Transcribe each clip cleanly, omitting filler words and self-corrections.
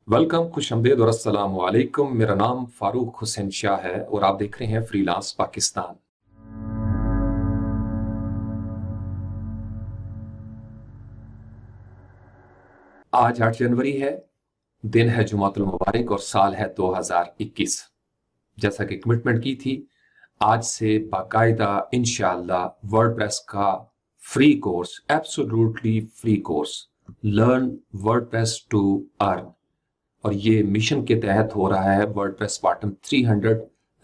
Welcome, खुशआमदीद और अस्सलाम वालेकुम। मेरा नाम फारूक हुसैन शाह है और आप देख रहे हैं फ्रीलांस पाकिस्तान। आज 8 जनवरी है, दिन है जुमातुल मुबारक और साल है 2021। जैसा कि कमिटमेंट की थी, आज से बाकायदा इंशाअल्लाह वर्डप्रेस का free course, absolutely free course, learn WordPress to earn, और ये मिशन के तहत हो रहा है वर्डप्रेस स्पार्टन 300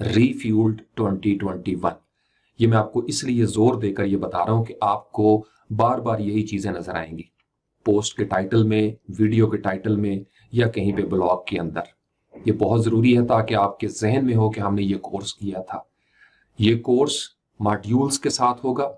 रीफ्यूल्ड 2021। ये मैं आपको इसलिए जोर देकर ये बता रहा हूं कि आपको बार बार यही चीजें नजर आएंगी पोस्ट के टाइटल में, वीडियो के टाइटल में, या कहीं पे ब्लॉग के अंदर। ये बहुत जरूरी है ताकि आपके जहन में हो कि हमने ये कोर्स किया था। ये कोर्स मॉड्यूल्स के साथ होगा।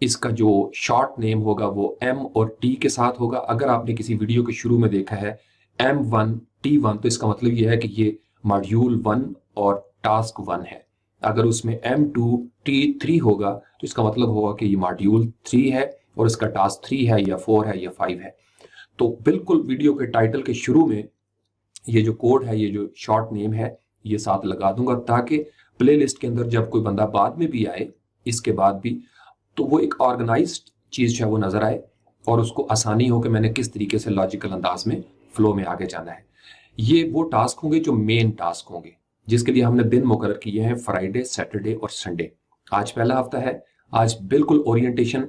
इसका जो शॉर्ट नेम होगा वो M और T के साथ होगा। अगर आपने किसी वीडियो के शुरू में देखा है M1 T1, तो इसका मतलब यह है कि ये मॉड्यूल 1 और टास्क 1 है। अगर उसमें M2 T3 होगा तो इसका मतलब होगा कि ये मॉड्यूल 3 है और इसका टास्क 3 है या 4 है या 5 है। तो बिल्कुल वीडियो के टाइटल के शुरू में ये जो कोड है, ये जो शॉर्ट नेम है, ये साथ लगा दूंगा ताकि प्लेलिस्ट के अंदर जब कोई बंदा बाद में भी आए, इसके बाद भी, तो वो एक ऑर्गेनाइज्ड चीज है वो नजर आए और उसको आसानी हो कि मैंने किस तरीके से लॉजिकल अंदाज में फ्लो में आगे जाना है। ये वो टास्क होंगे जो मेन टास्क होंगे, जिसके लिए हमने दिन मुकर्रर किए हैं फ्राइडे, सैटरडे और संडे। आज पहला हफ्ता है, आज बिल्कुल ओरिएंटेशन।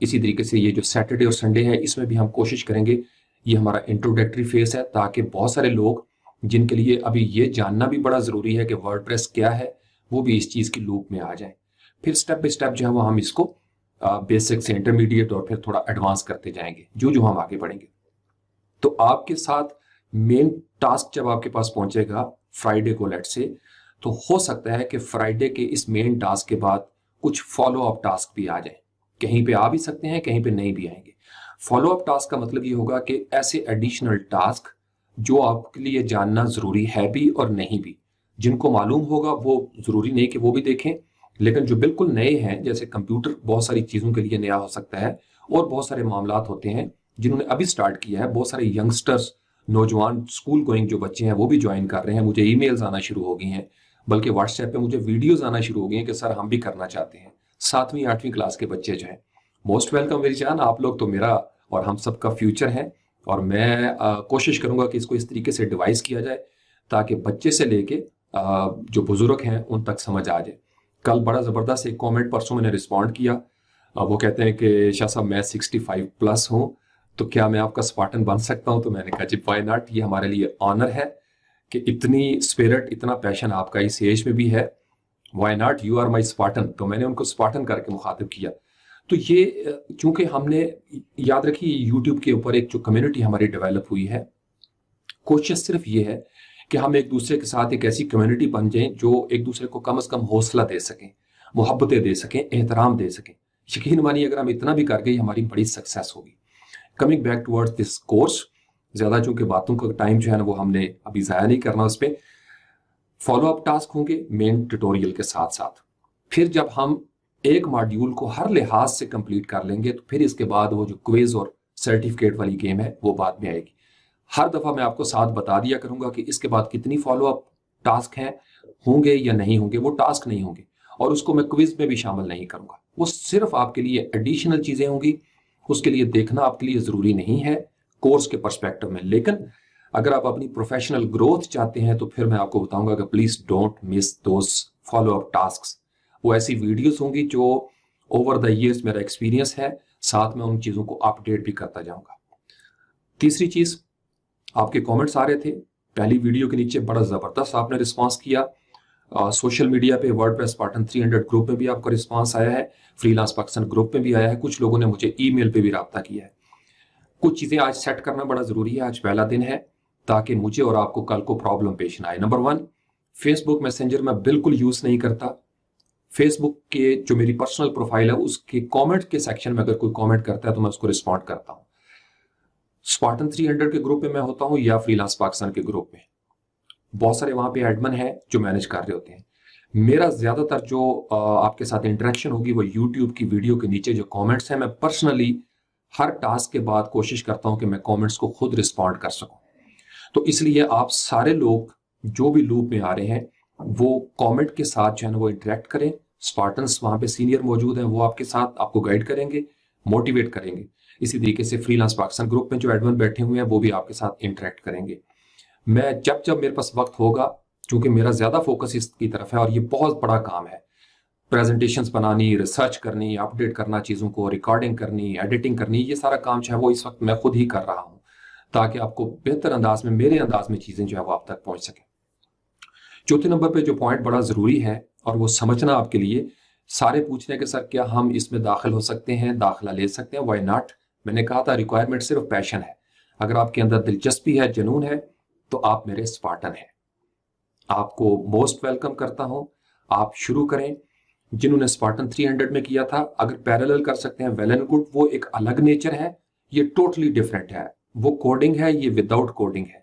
इसी तरीके से ये जो सैटरडे और संडे है, इसमें भी हम कोशिश करेंगे, ये हमारा इंट्रोडक्टरी फेस है ताकि बहुत सारे लोग जिनके लिए अभी ये जानना भी बड़ा जरूरी है कि वर्डप्रेस क्या है, वो भी इस चीज की लूप में आ जाए। फिर स्टेप बाय स्टेप जो है वो हम इसको बेसिक से इंटरमीडिएट और फिर थोड़ा एडवांस करते जाएंगे जो जो हम आगे बढ़ेंगे। तो आपके साथ मेन टास्क जब आपके पास पहुंचेगा फ्राइडे को, लेट से, तो हो सकता है कि फ्राइडे के इस मेन टास्क के बाद कुछ फॉलो अप टास्क भी आ जाए। कहीं पे आ भी सकते हैं, कहीं पे नहीं भी आएंगे। फॉलो अप टास्क का मतलब ये होगा कि ऐसे एडिशनल टास्क जो आपके लिए जानना जरूरी है भी और नहीं भी। जिनको मालूम होगा वो जरूरी नहीं कि वो भी देखें, लेकिन जो बिल्कुल नए हैं, जैसे कंप्यूटर बहुत सारी चीजों के लिए नया हो सकता है और बहुत सारे मामलात होते हैं जिन्होंने अभी स्टार्ट किया है। बहुत सारे यंगस्टर्स, नौजवान स्कूल गोइंग जो बच्चे हैं वो भी ज्वाइन कर रहे हैं। मुझे ईमेल्स आना शुरू हो गई हैं, बल्कि व्हाट्सएप पे मुझे वीडियोस आना शुरू हो गई हैं कि सर हम भी करना चाहते हैं। 7वीं 8वीं क्लास के बच्चे जो हैं, मोस्ट वेलकम मेरी जान। आप लोग तो मेरा और हम सबका फ्यूचर है और मैं कोशिश करूंगा कि इसको इस तरीके से डिवाइस किया जाए ताकि बच्चे से लेके जो बुजुर्ग हैं उन तक समझ आ जाए। कल बड़ा जबरदस्त एक कमेंट परसों मैंने रिस्पॉन्ड किया। वो कहते हैं कि शाह साहब मैं 65 प्लस हूँ, तो क्या मैं आपका स्पार्टन बन सकता हूं? तो मैंने कहा जी व्हाई नॉट। ये हमारे लिए ऑनर है कि इतनी स्पिरिट, इतना पैशन आपका इस एज में भी है। Why not, you are my Spartan. तो मैंने उनको स्पार्टन करके मुखातिब किया। तो ये चूंकि हमने, याद रखिए, यूट्यूब के ऊपर एक जो कम्युनिटी हमारी डेवलप हुई है, कोशिश सिर्फ ये है कि हम एक दूसरे के साथ एक ऐसी कम्युनिटी बन जाए जो एक दूसरे को कम से कम हौसला दे सकें, मोहब्बतें दे सकें, एहतराम दे सकें। यकीन मानिए अगर हम इतना भी कर गए, हमारी बड़ी सक्सेस होगी। Coming back towards this course, ज्यादा चूंकि बातों का टाइम जो है ना वो हमने अभी जाया नहीं करना उस पर। फॉलो अप टास्क होंगे मेन ट्यूटोरियल के साथ साथ। फिर जब हम एक मॉड्यूल को हर लिहाज से कंप्लीट कर लेंगे तो फिर इसके बाद वो जो क्विज और सर्टिफिकेट वाली गेम है वो बाद में आएगी। हर दफा मैं आपको साथ बता दिया करूंगा कि इसके बाद कितनी फॉलो अप टास्क हैं, होंगे या नहीं होंगे। वो टास्क नहीं होंगे और उसको मैं क्विज में भी शामिल नहीं करूंगा। वो सिर्फ आपके लिए एडिशनल चीजें होंगी, उसके लिए देखना आपके लिए जरूरी नहीं है कोर्स के पर्सपेक्टिव में। लेकिन अगर आप अपनी प्रोफेशनल ग्रोथ चाहते हैं तो फिर मैं आपको बताऊंगा कि please don't miss those follow up task. वो ऐसी वीडियोस होंगी जो ओवर द इयर्स मेरा एक्सपीरियंस है, साथ में उन चीजों को अपडेट भी करता जाऊंगा। तीसरी चीज, आपके कमेंट्स आ रहे थे पहली वीडियो के नीचे, बड़ा जबरदस्त आपने रिस्पांस किया। सोशल मीडिया पे वर्डप्रेस स्पार्टन 300 ग्रुप में भी आपका रिस्पांस आया है, फ्रीलांस पाकिस्तान ग्रुप में भी आया है, कुछ लोगों ने मुझे ईमेल पे भी राब्ता किया है। कुछ चीजें आज सेट करना बड़ा जरूरी है। आज पहला दिन है ताकि मुझे और आपको कल को प्रॉब्लम पेश ना आए। नंबर 1, फेसबुक मैसेंजर मैं बिल्कुल यूज नहीं करता। फेसबुक के जो मेरी पर्सनल प्रोफाइल है उसके कमेंट के सेक्शन में अगर कोई कमेंट करता है तो मैं उसको रिस्पॉन्ड करता हूं। स्पार्टन 300 के ग्रुप में मैं होता हूं या फ्रीलांस पाकिस्तान के ग्रुप में, बहुत सारे वहां पे एडमिन है जो मैनेज कर रहे होते हैं। मेरा ज्यादातर जो आपके साथ इंटरेक्शन होगी वो यूट्यूब की वीडियो के नीचे जो कमेंट्स हैं। मैं पर्सनली हर टास्क के बाद कोशिश करता हूं कि मैं कमेंट्स को खुद रिस्पॉन्ड कर सकूं। तो इसलिए आप सारे लोग जो भी लूप में आ रहे हैं वो कमेंट के साथ जो है ना वो इंटरेक्ट करें। स्पार्टन्स वहां पे सीनियर मौजूद हैं, वो आपके साथ आपको गाइड करेंगे, मोटिवेट करेंगे। इसी तरीके से फ्रीलांस पाकिस्तान ग्रुप में जो एडमिन बैठे हुए हैं वो भी आपके साथ इंटरेक्ट करेंगे। मैं जब जब मेरे पास वक्त होगा, क्योंकि मेरा ज्यादा फोकस इसकी तरफ है और ये बहुत बड़ा काम है, प्रेजेंटेशंस बनानी, रिसर्च करनी, अपडेट करना चीज़ों को, रिकॉर्डिंग करनी, एडिटिंग करनी, ये सारा काम जो है वो इस वक्त मैं खुद ही कर रहा हूँ, ताकि आपको बेहतर अंदाज में, मेरे अंदाज में चीज़ें जो है वो आप तक पहुंच सके। चौथे नंबर पे जो पॉइंट बड़ा ज़रूरी है और वो समझना आपके लिए, सारे पूछ रहे हैं कि सर क्या हम इसमें दाखिल हो सकते हैं, दाखिला ले सकते हैं, वाई नॉट। मैंने कहा था रिक्वायरमेंट सिर्फ पैशन है। अगर आपके अंदर दिलचस्पी है, जुनून है, तो आप मेरे स्पार्टन हैं। आपको मोस्ट वेलकम करता हूं, आप शुरू करें। जिन्होंने स्पार्टन 300 में किया था, अगर पैरेलल कर सकते हैं वेल एंड गुड, वो एक अलग नेचर है, ये टोटली डिफरेंट है। वो कोडिंग है, ये विदाउट कोडिंग है।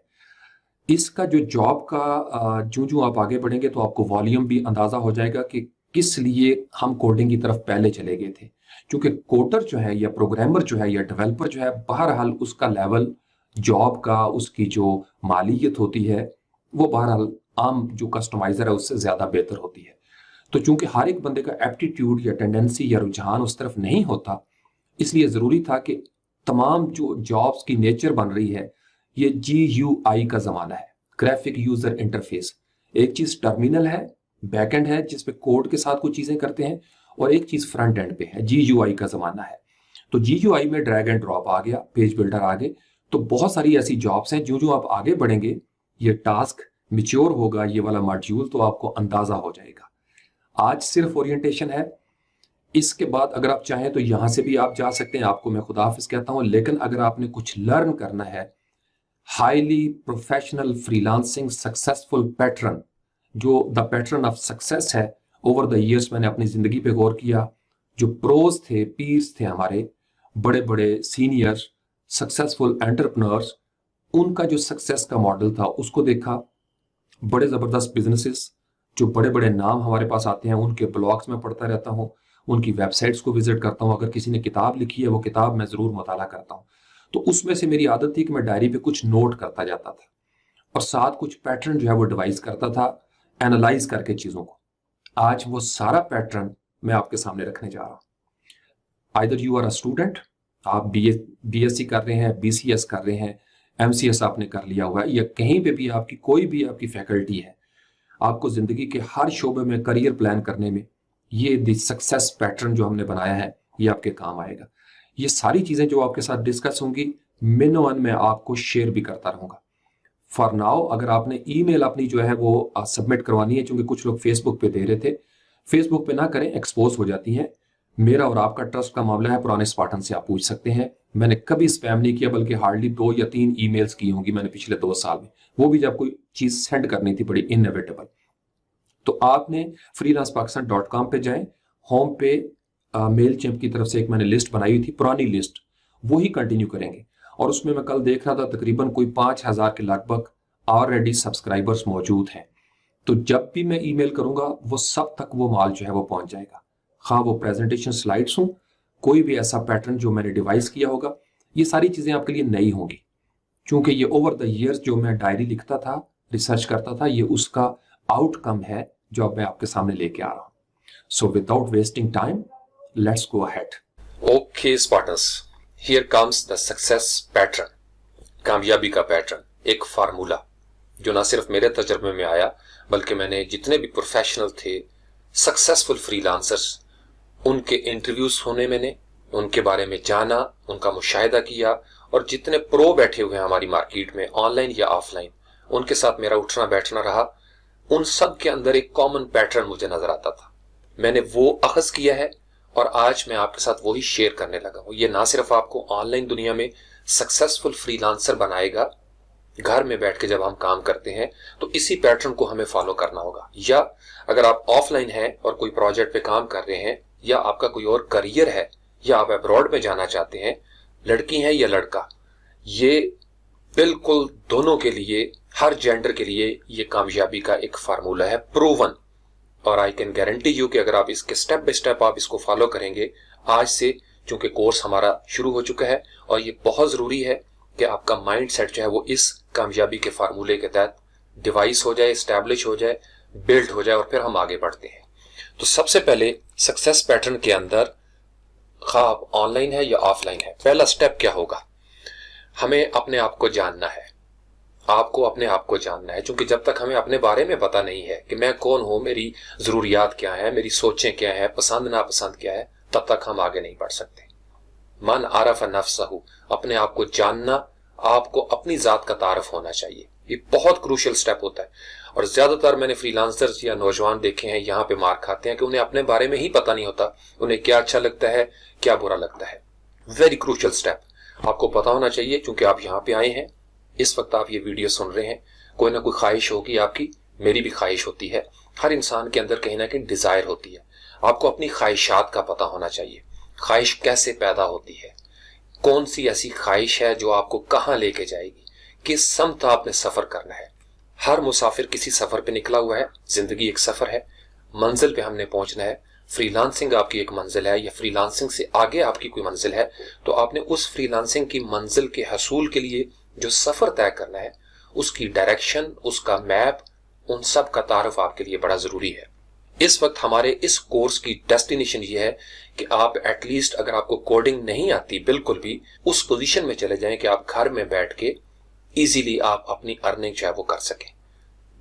इसका जो जॉब का जो जो आप आगे बढ़ेंगे तो आपको वॉल्यूम भी अंदाजा हो जाएगा कि किस लिए हम कोडिंग की तरफ पहले चले गए थे। क्योंकि कोडर जो है या प्रोग्रामर जो है या डेवलपर जो है, बहरहाल उसका लेवल जॉब का, उसकी जो मालियत होती है वो बहरहाल आम जो कस्टमाइजर है उससे ज्यादा बेहतर होती है। तो चूंकि हर एक बंदे का एप्टीट्यूड या टेंडेंसी या रुझान उस तरफ नहीं होता, इसलिए जरूरी था कि तमाम जो जॉब्स की नेचर बन रही है, ये GUI का जमाना है, ग्राफिक यूजर इंटरफेस। एक चीज टर्मिनल है, बैकएंड है जिसपे कोड के साथ कुछ चीजें करते हैं, और एक चीज फ्रंट एंड पे है, GUI का जमाना है। तो GUI में ड्रैग एंड ड्रॉप आ गया, पेज बिल्डर आ गए। तो बहुत सारी ऐसी जॉब्स हैं, जो जो आप आगे बढ़ेंगे, ये टास्क मिच्योर होगा, ये वाला मॉड्यूल, तो आपको अंदाजा हो जाएगा। आज सिर्फ ओरिएंटेशन है, इसके बाद अगर आप चाहें तो यहां से भी आप जा सकते हैं, आपको मैं खुदा हाफिज कहता हूं। लेकिन अगर आपने कुछ लर्न करना है, highly professional freelancing successful pattern, जो द पैटर्न ऑफ सक्सेस है, ओवर द ईयर्स मैंने अपनी जिंदगी पे गौर किया। जो प्रोज थे, पीर्स थे हमारे, बड़े बड़े सीनियर सक्सेसफुल एंटरप्रेन्योर्स, उनका जो सक्सेस का मॉडल था उसको देखा। बड़े जबरदस्त बिजनेसेस, जो बड़े बड़े नाम हमारे पास आते हैं, उनके ब्लॉग्स में पढ़ता रहता हूँ, उनकी वेबसाइट्स को विजिट करता हूँ। अगर किसी ने किताब लिखी है, वो किताब मैं जरूर मुताला करता हूँ। तो उसमें से मेरी आदत थी कि मैं डायरी पे कुछ नोट करता जाता था और साथ कुछ पैटर्न जो है वो डिवाइस करता था, एनालाइज करके चीजों को। आज वो सारा पैटर्न मैं आपके सामने रखने जा रहा हूँ। Either you are a student, आप BSc कर रहे हैं, BCS कर रहे हैं, MCS आपने कर लिया हुआ है, या कहीं पे भी आपकी कोई भी आपकी फैकल्टी है, आपको जिंदगी के हर शोबे में करियर प्लान करने में ये द सक्सेस पैटर्न जो हमने बनाया है, ये आपके काम आएगा। ये सारी चीजें जो आपके साथ डिस्कस होंगी, मिनोअन में आपको शेयर भी करता रहूंगा। फॉर नाउ, अगर आपने ईमेल अपनी जो है वो सबमिट करवानी है, क्योंकि कुछ लोग फेसबुक पे दे रहे थे, फेसबुक पे ना करें, एक्सपोज हो जाती हैं। मेरा और आपका ट्रस्ट का मामला है, पुराने स्पार्टन से आप पूछ सकते हैं। मैंने कभी स्पैम नहीं किया, बल्कि हार्डली 2 या 3 ईमेल्स की होंगी मैंने पिछले 2 साल में, वो भी जब कोई चीज सेंड करनी थी बड़ी इनएविटेबल। तो आपने freelancepakisan.com पे जाएं, होम पे मेल चैम्प की तरफ से एक मैंने लिस्ट बनाई हुई थी, पुरानी लिस्ट, वो ही कंटिन्यू करेंगे। और उसमें मैं कल देख रहा था तकरीबन कोई 5000 के लगभग ऑलरेडी सब्सक्राइबर्स मौजूद हैं। तो जब भी मैं ईमेल करूंगा, वो सब तक वो माल जो है वो पहुंच जाएगा। हाँ, वो प्रेजेंटेशन स्लाइड्स हो, कोई भी ऐसा पैटर्न जो मैंने डिवाइस किया होगा, ये सारी चीजें आपके लिए नई होंगी, क्योंकि ये ओवर द ईयर्स जो मैं डायरी लिखता था, रिसर्च करता था, ये उसका आउटकम है जो अब मैं आपके सामने लेके आ रहा हूं। So without wasting time, let's go ahead. Okay Spartans, here comes the success pattern, कामयाबी का पैटर्न, एक फार्मूला जो ना सिर्फ मेरे तजर्बे में आया, बल्कि मैंने जितने भी प्रोफेशनल थे, सक्सेसफुल फ्रीलांसर्स, उनके इंटरव्यूज सुने, मैंने उनके बारे में जाना, उनका मुशाहिदा किया, और जितने प्रो बैठे हुए हैं हमारी मार्केट में, ऑनलाइन या ऑफलाइन, उनके साथ मेरा उठना बैठना रहा। उन सब के अंदर एक कॉमन पैटर्न मुझे नजर आता था। मैंने वो अखज किया है और आज मैं आपके साथ वही शेयर करने लगा हूं। ये ना सिर्फ आपको ऑनलाइन दुनिया में सक्सेसफुल फ्रीलांसर बनाएगा, घर में बैठ के जब हम काम करते हैं तो इसी पैटर्न को हमें फॉलो करना होगा। या अगर आप ऑफलाइन हैं और कोई प्रोजेक्ट पे काम कर रहे हैं, या आपका कोई और करियर है, या आप अब्रॉड में जाना चाहते हैं, लड़की हैं या लड़का, ये बिल्कुल दोनों के लिए, हर जेंडर के लिए ये कामयाबी का एक फार्मूला है, प्रूवन। और आई कैन गारंटी यू कि अगर आप इसके स्टेप बाय स्टेप आप इसको फॉलो करेंगे आज से, क्योंकि कोर्स हमारा शुरू हो चुका है और ये बहुत जरूरी है कि आपका माइंड सेट जो है वो इस कामयाबी के फार्मूले के तहत डिवाइस हो जाए, स्टैब्लिश हो जाए, बिल्ड हो जाए और फिर हम आगे बढ़ते हैं। तो सबसे पहले सक्सेस पैटर्न के अंदर ख्वाब ऑनलाइन है या ऑफलाइन है, पहला स्टेप क्या होगा? हमें अपने आप को जानना है। आपको अपने आप को जानना है, क्योंकि जब तक हमें अपने बारे में पता नहीं है कि मैं कौन हूं, मेरी जरूरियात क्या है, मेरी सोचें क्या है, पसंद नापसंद क्या है, तब तक हम आगे नहीं बढ़ सकते। मन आरफ नफ्सहू, अपने आप को जानना, आपको अपनी जात का तारफ होना चाहिए। ये बहुत क्रूशियल स्टेप होता है और ज्यादातर मैंने फ्रीलांसर्स या नौजवान देखे हैं यहाँ पे मार खाते हैं कि उन्हें अपने बारे में ही पता नहीं होता, उन्हें क्या अच्छा लगता है, क्या बुरा लगता है। वेरी क्रूशियल स्टेप आपको पता होना चाहिए, क्योंकि आप यहाँ पे आए हैं, इस वक्त आप ये वीडियो सुन रहे हैं, कोई ना कोई ख्वाहिश होगी आपकी, मेरी भी ख्वाहिश होती है, हर इंसान के अंदर कहीं ना कहीं डिजायर होती है। आपको अपनी ख्वाहिशात का पता होना चाहिए, ख्वाहिश कैसे पैदा होती है, कौन सी ऐसी ख्वाहिश है जो आपको कहाँ लेके जाएगी, किस समत आपने सफर करना है। हर मुसाफिर किसी सफर पे निकला हुआ है, जिंदगी एक सफर है, मंजिल पे हमने पहुंचना है। फ्रीलांसिंग आपकी एक मंजिल है या फ्रीलांसिंग से आगे आपकी कोई मंजिल है, तो आपने उस फ्रीलांसिंग की मंजिल के हसूल के लिए जो सफर तय करना है, उसकी डायरेक्शन, उसका मैप, उन सब का तारुफ आपके लिए बड़ा जरूरी है। इस वक्त हमारे इस कोर्स की डेस्टिनेशन ये है कि आप एटलीस्ट, अगर आपको कोडिंग नहीं आती बिल्कुल भी, उस पोजीशन में चले जाएं कि आप घर में बैठ के इजीली आप अपनी अर्निंग जो है वो कर सकें।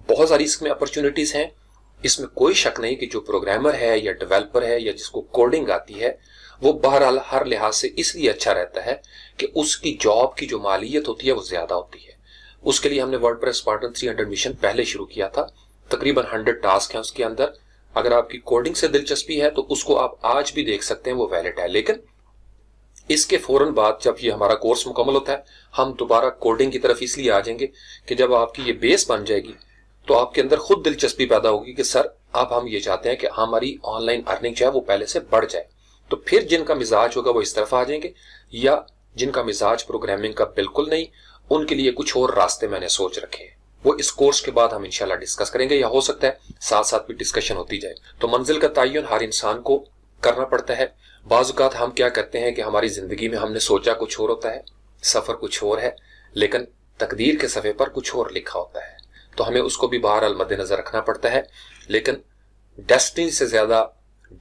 बहुत सारी इसमें अपॉर्चुनिटीज हैं, इसमें कोई शक नहीं कि जो प्रोग्रामर है या डेवलपर है या जिसको कोडिंग आती है, वो बहरहाल हर लिहाज से इसलिए अच्छा रहता है कि उसकी जॉब की जो मालियत होती है वो ज्यादा होती है। उसके लिए हमने वर्डप्रेस स्पार्टन 300 मिशन पहले शुरू किया था, तकरीबन 100 टास्क हैं उसके अंदर। अगर आपकी कोडिंग से दिलचस्पी है तो उसको आप आज भी देख सकते हैं, वो वैलिड है। लेकिन इसके फौरन बाद जब ये हमारा कोर्स मुकम्मल होता है, हम दोबारा कोडिंग की तरफ इसलिए आ जाएंगे कि जब आपकी ये बेस बन जाएगी तो आपके अंदर खुद दिलचस्पी पैदा होगी कि सर अब हम ये चाहते हैं कि हमारी ऑनलाइन अर्निंग जो है वो पहले से बढ़ जाए। तो फिर जिनका मिजाज होगा वो इस तरफ आ जाएंगे, या जिनका मिजाज प्रोग्रामिंग का बिल्कुल नहीं, उनके लिए कुछ और रास्ते मैंने सोच रखे हैं। वो इस कोर्स के बाद हम इंशाल्लाह डिस्कस करेंगे, या हो सकता है साथ साथ भी डिस्कशन होती जाए। तो मंजिल का तयन हर इंसान को करना पड़ता है। बाज़ औक़ात हम क्या करते हैं कि हमारी जिंदगी में हमने सोचा कुछ और होता है, सफर कुछ और है, लेकिन तकदीर के सफ़े पर कुछ और लिखा होता है, तो हमें उसको भी बहरहाल मद्देनजर रखना पड़ता है। लेकिन डेस्टिनी से ज्यादा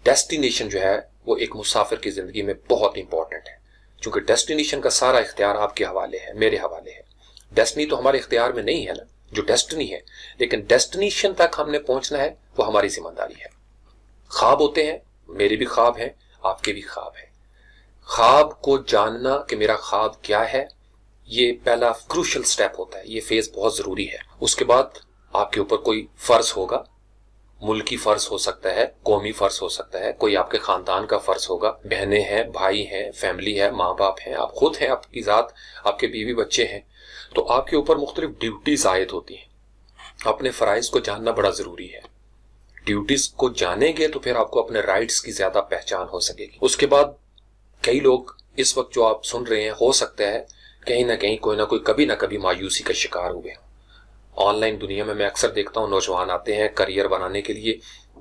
डेस्टिनेशन जो है वो एक मुसाफिर की जिंदगी में बहुत इंपॉर्टेंट है, क्योंकि डेस्टिनेशन का सारा इख्तियार आपके हवाले है, मेरे हवाले है। डेस्टिनी तो हमारे इख्तियार में नहीं है ना, जो डेस्टिनी है, लेकिन डेस्टिनेशन तक हमने पहुंचना है वो हमारी जिम्मेदारी है। ख्वाब होते हैं, मेरे भी ख्वाब हैं, आपके भी ख्वाब है। ख्वाब को जानना कि मेरा ख्वाब क्या है, ये पहला क्रूशियल स्टेप होता है, ये फेज बहुत जरूरी है। उसके बाद आपके ऊपर कोई फर्ज होगा, मुल्की फर्ज हो सकता है, कौमी फर्ज हो सकता है, कोई आपके खानदान का फर्ज होगा, बहनें हैं, भाई हैं, फैमिली है, माँ बाप हैं, आप खुद हैं, आपकी जात, आपके बीवी बच्चे हैं, तो आपके ऊपर मुख्तलिफ ड्यूटीज आयद होती हैं। अपने फराइज को जानना बड़ा जरूरी है। ड्यूटीज को जानेंगे तो फिर आपको अपने राइट्स की ज्यादा पहचान हो सकेगी। उसके बाद कई लोग इस वक्त जो आप सुन रहे हैं, हो सकता है कहीं ना कहीं कोई ना कोई कभी ना कभी मायूसी का शिकार हुए। ऑनलाइन दुनिया में मैं अक्सर देखता हूं, नौजवान आते हैं करियर बनाने के लिए,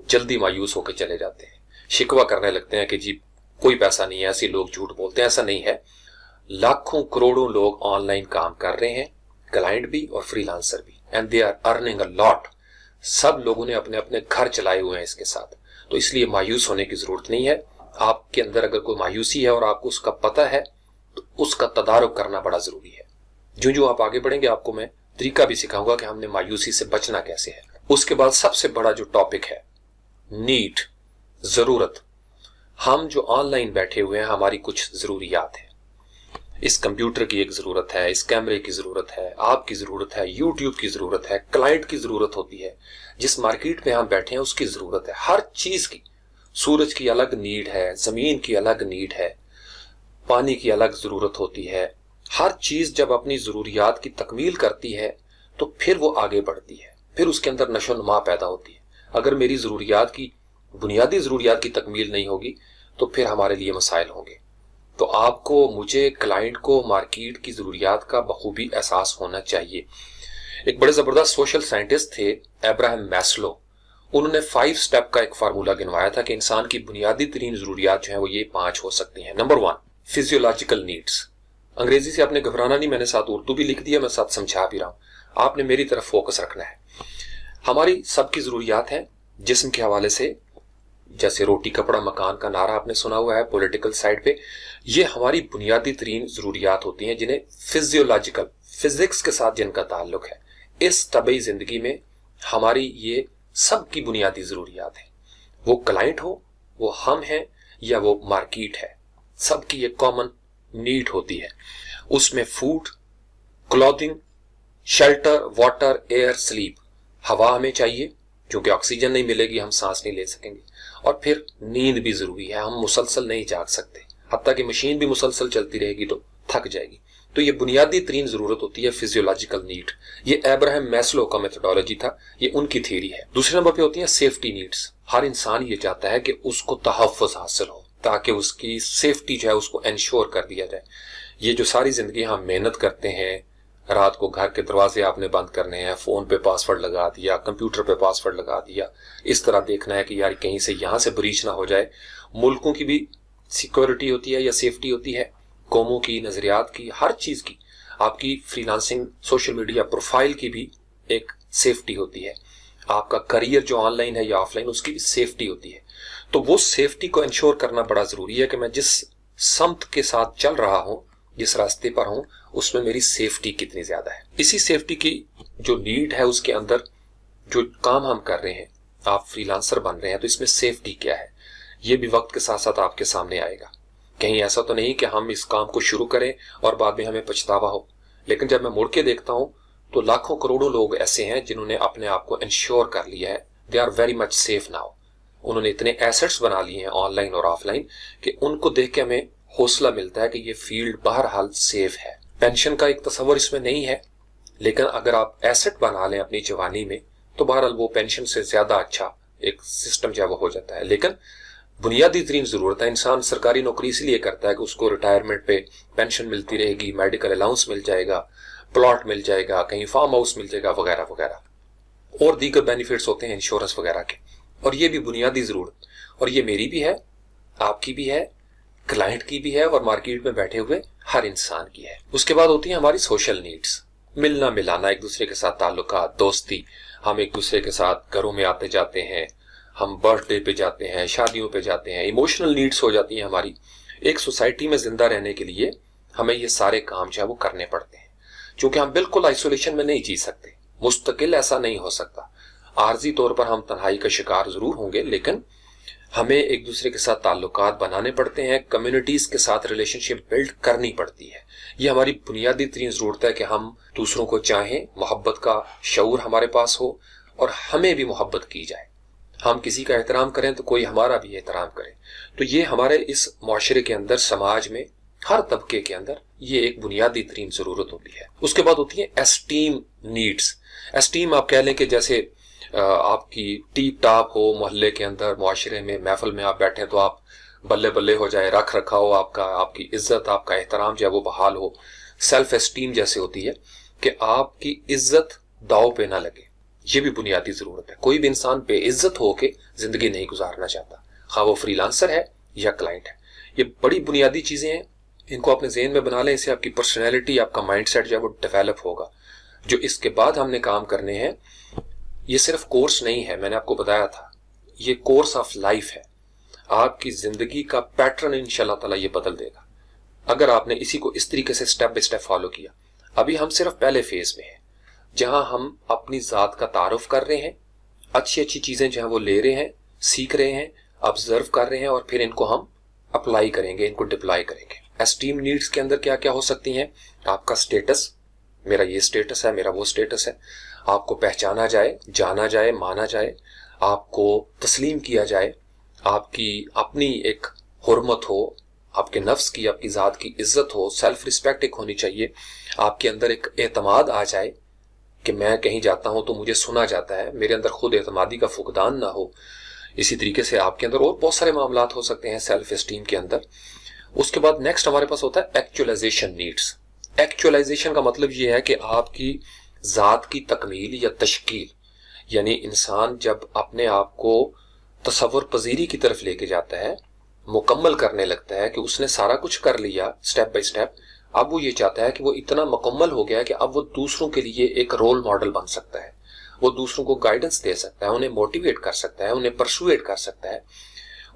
जल्दी मायूस होकर चले जाते हैं, शिकवा करने लगते हैं कि जी कोई पैसा नहीं है, ऐसे लोग झूठ बोलते हैं। ऐसा नहीं है, लाखों करोड़ों लोग ऑनलाइन काम कर रहे हैं, क्लाइंट भी और फ्रीलांसर भी, and they are earning a lot. सब लोगों ने अपने अपने घर चलाए हुए हैं इसके साथ, तो इसलिए मायूस होने की जरूरत नहीं है। आपके अंदर अगर कोई मायूसी है और आपको उसका पता है तो उसका तदारुक करना बड़ा जरूरी है। जो जो आप आगे बढ़ेंगे आपको मैं तरीका भी सिखाऊंगा कि हमने मायूसी से बचना कैसे है। उसके बाद सबसे बड़ा जो टॉपिक है, नीड, जरूरत। हम जो ऑनलाइन बैठे हुए हैं, हमारी कुछ जरूरियात है। इस कंप्यूटर की एक जरूरत है, इस कैमरे की जरूरत है, आपकी जरूरत है, यूट्यूब की जरूरत है, क्लाइंट की जरूरत होती है, जिस मार्केट में हम बैठे हैं उसकी जरूरत है, हर चीज की। सूरज की अलग नीड है, जमीन की अलग नीड है, पानी की अलग जरूरत होती है। हर चीज जब अपनी जरूरियात की तकमील करती है तो फिर वो आगे बढ़ती है, फिर उसके अंदर नशो नुमा पैदा होती है। अगर मेरी जरूरियात की, बुनियादी जरूरियात की तकमील नहीं होगी तो फिर हमारे लिए मसाइल होंगे। तो आपको, मुझे, क्लाइंट को मार्केट की जरूरियात का बखूबी एहसास होना चाहिए। एक बड़े जबरदस्त सोशल साइंटिस्ट थे अब्राहम मैस्लो, उन्होंने 5 स्टेप का एक फार्मूला गिनवाया था कि इंसान की बुनियादी तरीन जरूरियात जो है वो ये 5 हो सकती हैं। नंबर 1, फिजियोलॉजिकल नीड्स, अंग्रेजी से आपने घबराना नहीं, मैंने साथ उर्दू भी लिख दिया, मैं साथ समझा भी रहा हूं। आपने मेरी तरफ फोकस रखना है। हमारी सबकी जरूरियात हैं जिस्म के हवाले से, जैसे रोटी कपड़ा मकान का नारा आपने सुना हुआ है पॉलिटिकल साइड पे। ये हमारी बुनियादी तरीन जरूरियात होती हैं जिन्हें फिजियोलॉजिकल, फिजिक्स के साथ जिनका ताल्लुक है। इस तबई जिंदगी में हमारी ये सबकी बुनियादी जरूरियात है। वो क्लाइंट हो, वो हम हैं, या वो मार्केट है, सबकी ये कॉमन नीड होती है। उसमें food, clothing, shelter, water, air, sleep. हवा हमें चाहिए क्योंकि ऑक्सीजन नहीं मिलेगी हम सांस नहीं ले सकेंगे, और फिर नींद भी जरूरी है, हम मुसलसल नहीं जाग सकते, हत्ता कि मशीन भी मुसलसल चलती रहेगी तो थक जाएगी। तो ये बुनियादी तरीन जरूरत होती है फिजियोलॉजिकल नीड। ये अब्राहम मैस्लो का मेथोडोलॉजी था, ये उनकी थ्योरी है। दूसरे नंबर पे होती है सेफ्टी नीड्स। हर इंसान ये चाहता है कि उसको तहफ़्फ़ुज़ हासिल हो ताकि उसकी सेफ्टी जो है उसको इंश्योर कर दिया जाए। ये जो सारी जिंदगी हम मेहनत करते हैं, रात को घर के दरवाजे आपने बंद करने हैं, फोन पे पासवर्ड लगा दिया, कंप्यूटर पे पासवर्ड लगा दिया, इस तरह देखना है कि यार कहीं से यहां से ब्रीच ना हो जाए। मुल्कों की भी सिक्योरिटी होती है या सेफ्टी होती है, कौमों की, नजरियात की, हर चीज की। आपकी फ्रीलांसिंग सोशल मीडिया प्रोफाइल की भी एक सेफ्टी होती है। आपका करियर जो ऑनलाइन है या ऑफलाइन, उसकी भी सेफ्टी होती है। तो वो सेफ्टी को इंश्योर करना बड़ा जरूरी है कि मैं जिस समत के साथ चल रहा हूं, जिस रास्ते पर हूं, उसमें मेरी सेफ्टी कितनी ज्यादा है। इसी सेफ्टी की जो नीड है उसके अंदर जो काम हम कर रहे हैं, आप फ्रीलांसर बन रहे हैं तो इसमें सेफ्टी क्या है, ये भी वक्त के साथ साथ आपके सामने आएगा। कहीं ऐसा तो नहीं कि हम इस काम को शुरू करें और बाद में हमें पछतावा हो। लेकिन जब मैं मुड़ के देखता हूं तो लाखों करोड़ों लोग ऐसे हैं जिन्होंने अपने आप को इंश्योर कर लिया है, they are very much safe now. उन्होंने इतने एसेट्स बना लिए हैं ऑनलाइन और ऑफलाइन कि उनको देख के हमें हौसला मिलता है कि ये फील्ड बहरहाल सेफ है। पेंशन का एक तस्वर इसमें नहीं है, लेकिन अगर आप एसेट बना लें अपनी जवानी में तो बहरहाल वो पेंशन से ज्यादा अच्छा एक सिस्टम जो है वो हो जाता है। लेकिन बुनियादी तरीन जरूरत है, इंसान सरकारी नौकरी इसलिए करता है कि उसको रिटायरमेंट पे पेंशन मिलती रहेगी, मेडिकल अलाउंस मिल जाएगा, प्लॉट मिल जाएगा, कहीं फार्म हाउस मिल जाएगा, वगैरह वगैरह, और दीगर बेनिफिट्स होते हैं इंश्योरेंस वगैरह के। और ये भी बुनियादी जरूरत, और ये मेरी भी है, आपकी भी है, क्लाइंट की भी है, और मार्केट में बैठे हुए हर इंसान की है। उसके बाद होती है हमारी सोशल नीड्स, मिलना मिलाना, एक दूसरे के साथ ताल्लुकात, दोस्ती। हम एक दूसरे के साथ घरों में आते जाते हैं, हम बर्थडे पे जाते हैं, शादियों पे जाते हैं, इमोशनल नीड्स हो जाती हैं हमारी। एक सोसाइटी में जिंदा रहने के लिए हमें ये सारे काम जो है वो करने पड़ते हैं, क्योंकि हम बिल्कुल आइसोलेशन में नहीं जी सकते, मुस्तकिल ऐसा नहीं हो सकता। आर्जी तौर पर हम तन्हाई का शिकार जरूर होंगे, लेकिन हमें एक दूसरे के साथ ताल्लुकात बनाने पड़ते हैं, कम्युनिटीज के साथ रिलेशनशिप बिल्ड करनी पड़ती है। ये हमारी बुनियादी तरीन जरूरत है कि हम दूसरों को चाहें, मोहब्बत का शऊर हमारे पास हो और हमें भी मोहब्बत की जाए। हम किसी का एहतराम करें तो कोई हमारा भी एहतराम करे। तो ये हमारे इस मुआशरे के अंदर, समाज में, हर तबके के अंदर ये एक बुनियादी तरीन जरूरत होती है। उसके बाद होती है एस्टीम नीड्स। एस्टीम आप कह लें कि जैसे आपकी टीप टाप हो मोहल्ले के अंदर, मुआशरे में, महफिल में आप बैठे तो आप बल्ले बल्ले हो जाए, रख रखा हो आपका, आपकी इज्जत, आपका एहतराम जो है वो बहाल हो। सेल्फ एस्टीम जैसे होती है कि आपकी इज्जत दाव पे ना लगे, ये भी बुनियादी जरूरत है। कोई भी इंसान बेइज्जत होके जिंदगी नहीं गुजारना चाहता, खा वो फ्रीलांसर है या क्लाइंट है। ये बड़ी बुनियादी चीजें हैं, इनको अपने ज़हन में बना लें, इससे आपकी पर्सनैलिटी, आपका माइंडसेट जो है वो डेवलप होगा। जो इसके बाद हमने काम करने हैं, ये सिर्फ कोर्स नहीं है, मैंने आपको बताया था, ये कोर्स ऑफ लाइफ है। आपकी जिंदगी का पैटर्न इंशाल्लाह ताला ये बदल देगा अगर आपने इसी को इस तरीके से स्टेप बाय स्टेप फॉलो किया। अभी हम सिर्फ पहले फेज में हैं, जहां हम अपनी जात का तारुफ कर रहे हैं, अच्छी अच्छी चीजें जो है वो ले रहे हैं, सीख रहे हैं, ऑब्जर्व कर रहे हैं, और फिर इनको हम अप्लाई करेंगे, इनको डिप्लॉय करेंगे। एस्टीम नीड्स के अंदर क्या क्या हो सकती हैं? आपका स्टेटस, मेरा ये स्टेटस है, मेरा वो स्टेटस है, आपको पहचाना जाए, जाना जाए, माना जाए, आपको तस्लीम किया जाए, आपकी अपनी एक हुर्मत हो, आपके नफ्स की, आपकी जात की इज्जत हो, सेल्फ रिस्पेक्ट एक होनी चाहिए, आपके अंदर एक एतमाद आ जाए कि मैं कहीं जाता हूं तो मुझे सुना जाता है, मेरे अंदर खुद एतमादी का फुकदान ना हो। इसी तरीके से आपके अंदर और बहुत सारे मामलात हो सकते हैं सेल्फ एस्टीम के अंदर। उसके बाद नेक्स्ट हमारे पास होता है एक्चुअलाइजेशन नीड्स। एक्चुअलाइजेशन का मतलब ये है कि आपकी जात की तकमील या तश्कील, यानी इंसान जब अपने आप को तसव्वुर पजीरी की तरफ लेके जाता है, मुकम्मल करने लगता है कि उसने सारा कुछ कर लिया स्टेप बाय स्टेप, अब वो ये चाहता है कि वो इतना मुकम्मल हो गया है कि अब वो दूसरों के लिए एक रोल मॉडल बन सकता है, वो दूसरों को गाइडेंस दे सकता है, उन्हें मोटिवेट कर सकता है, उन्हें परसुएट कर सकता है,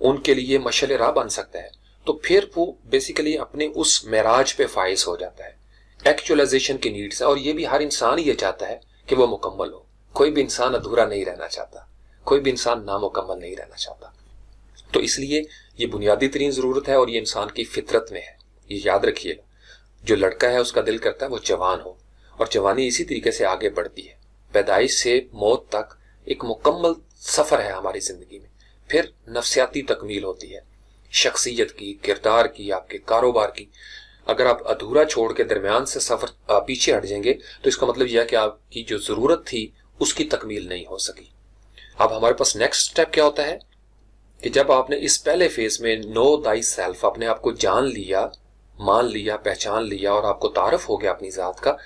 उनके लिए मशाल राह बन सकता है। तो फिर वो बेसिकली अपने उस मेराज पे फाइज हो जाता है। एक्चुअलाइजेशन की नीड्स है, और ये भी हर इंसान ये चाहता है कि वो मुकम्मल हो। कोई भी इंसान अधूरा नहीं रहना चाहता, कोई भी इंसान नामुकम्मल नहीं रहना चाहता। तो इसलिए ये बुनियादी तरीन जरूरत है और ये इंसान की फितरत में है। ये याद रखिएगा, जो लड़का है उसका दिल करता है वो जवान हो, और जवानी इसी तरीके से आगे बढ़ती है। पैदाइश से मौत तक एक मुकम्मल सफर है हमारी जिंदगी में। फिर नफ्सियाती तकमील होती है, शख्सियत की, किरदार की, आपके कारोबार की। अगर आप अधूरा छोड़ के दरमियान से सफर पीछे हट जाएंगे तो इसका मतलब यह है कि आपकी जो जरूरत थी उसकी तकमील नहीं हो सकी। अब हमारे पास नेक्स्ट स्टेप क्या होता है कि जब आपने इस पहले फेज में नो दाई सेल्फ, अपने आप को जान लिया, मान लिया, पहचान लिया और आपको तारफ हो गया अपनी जात का,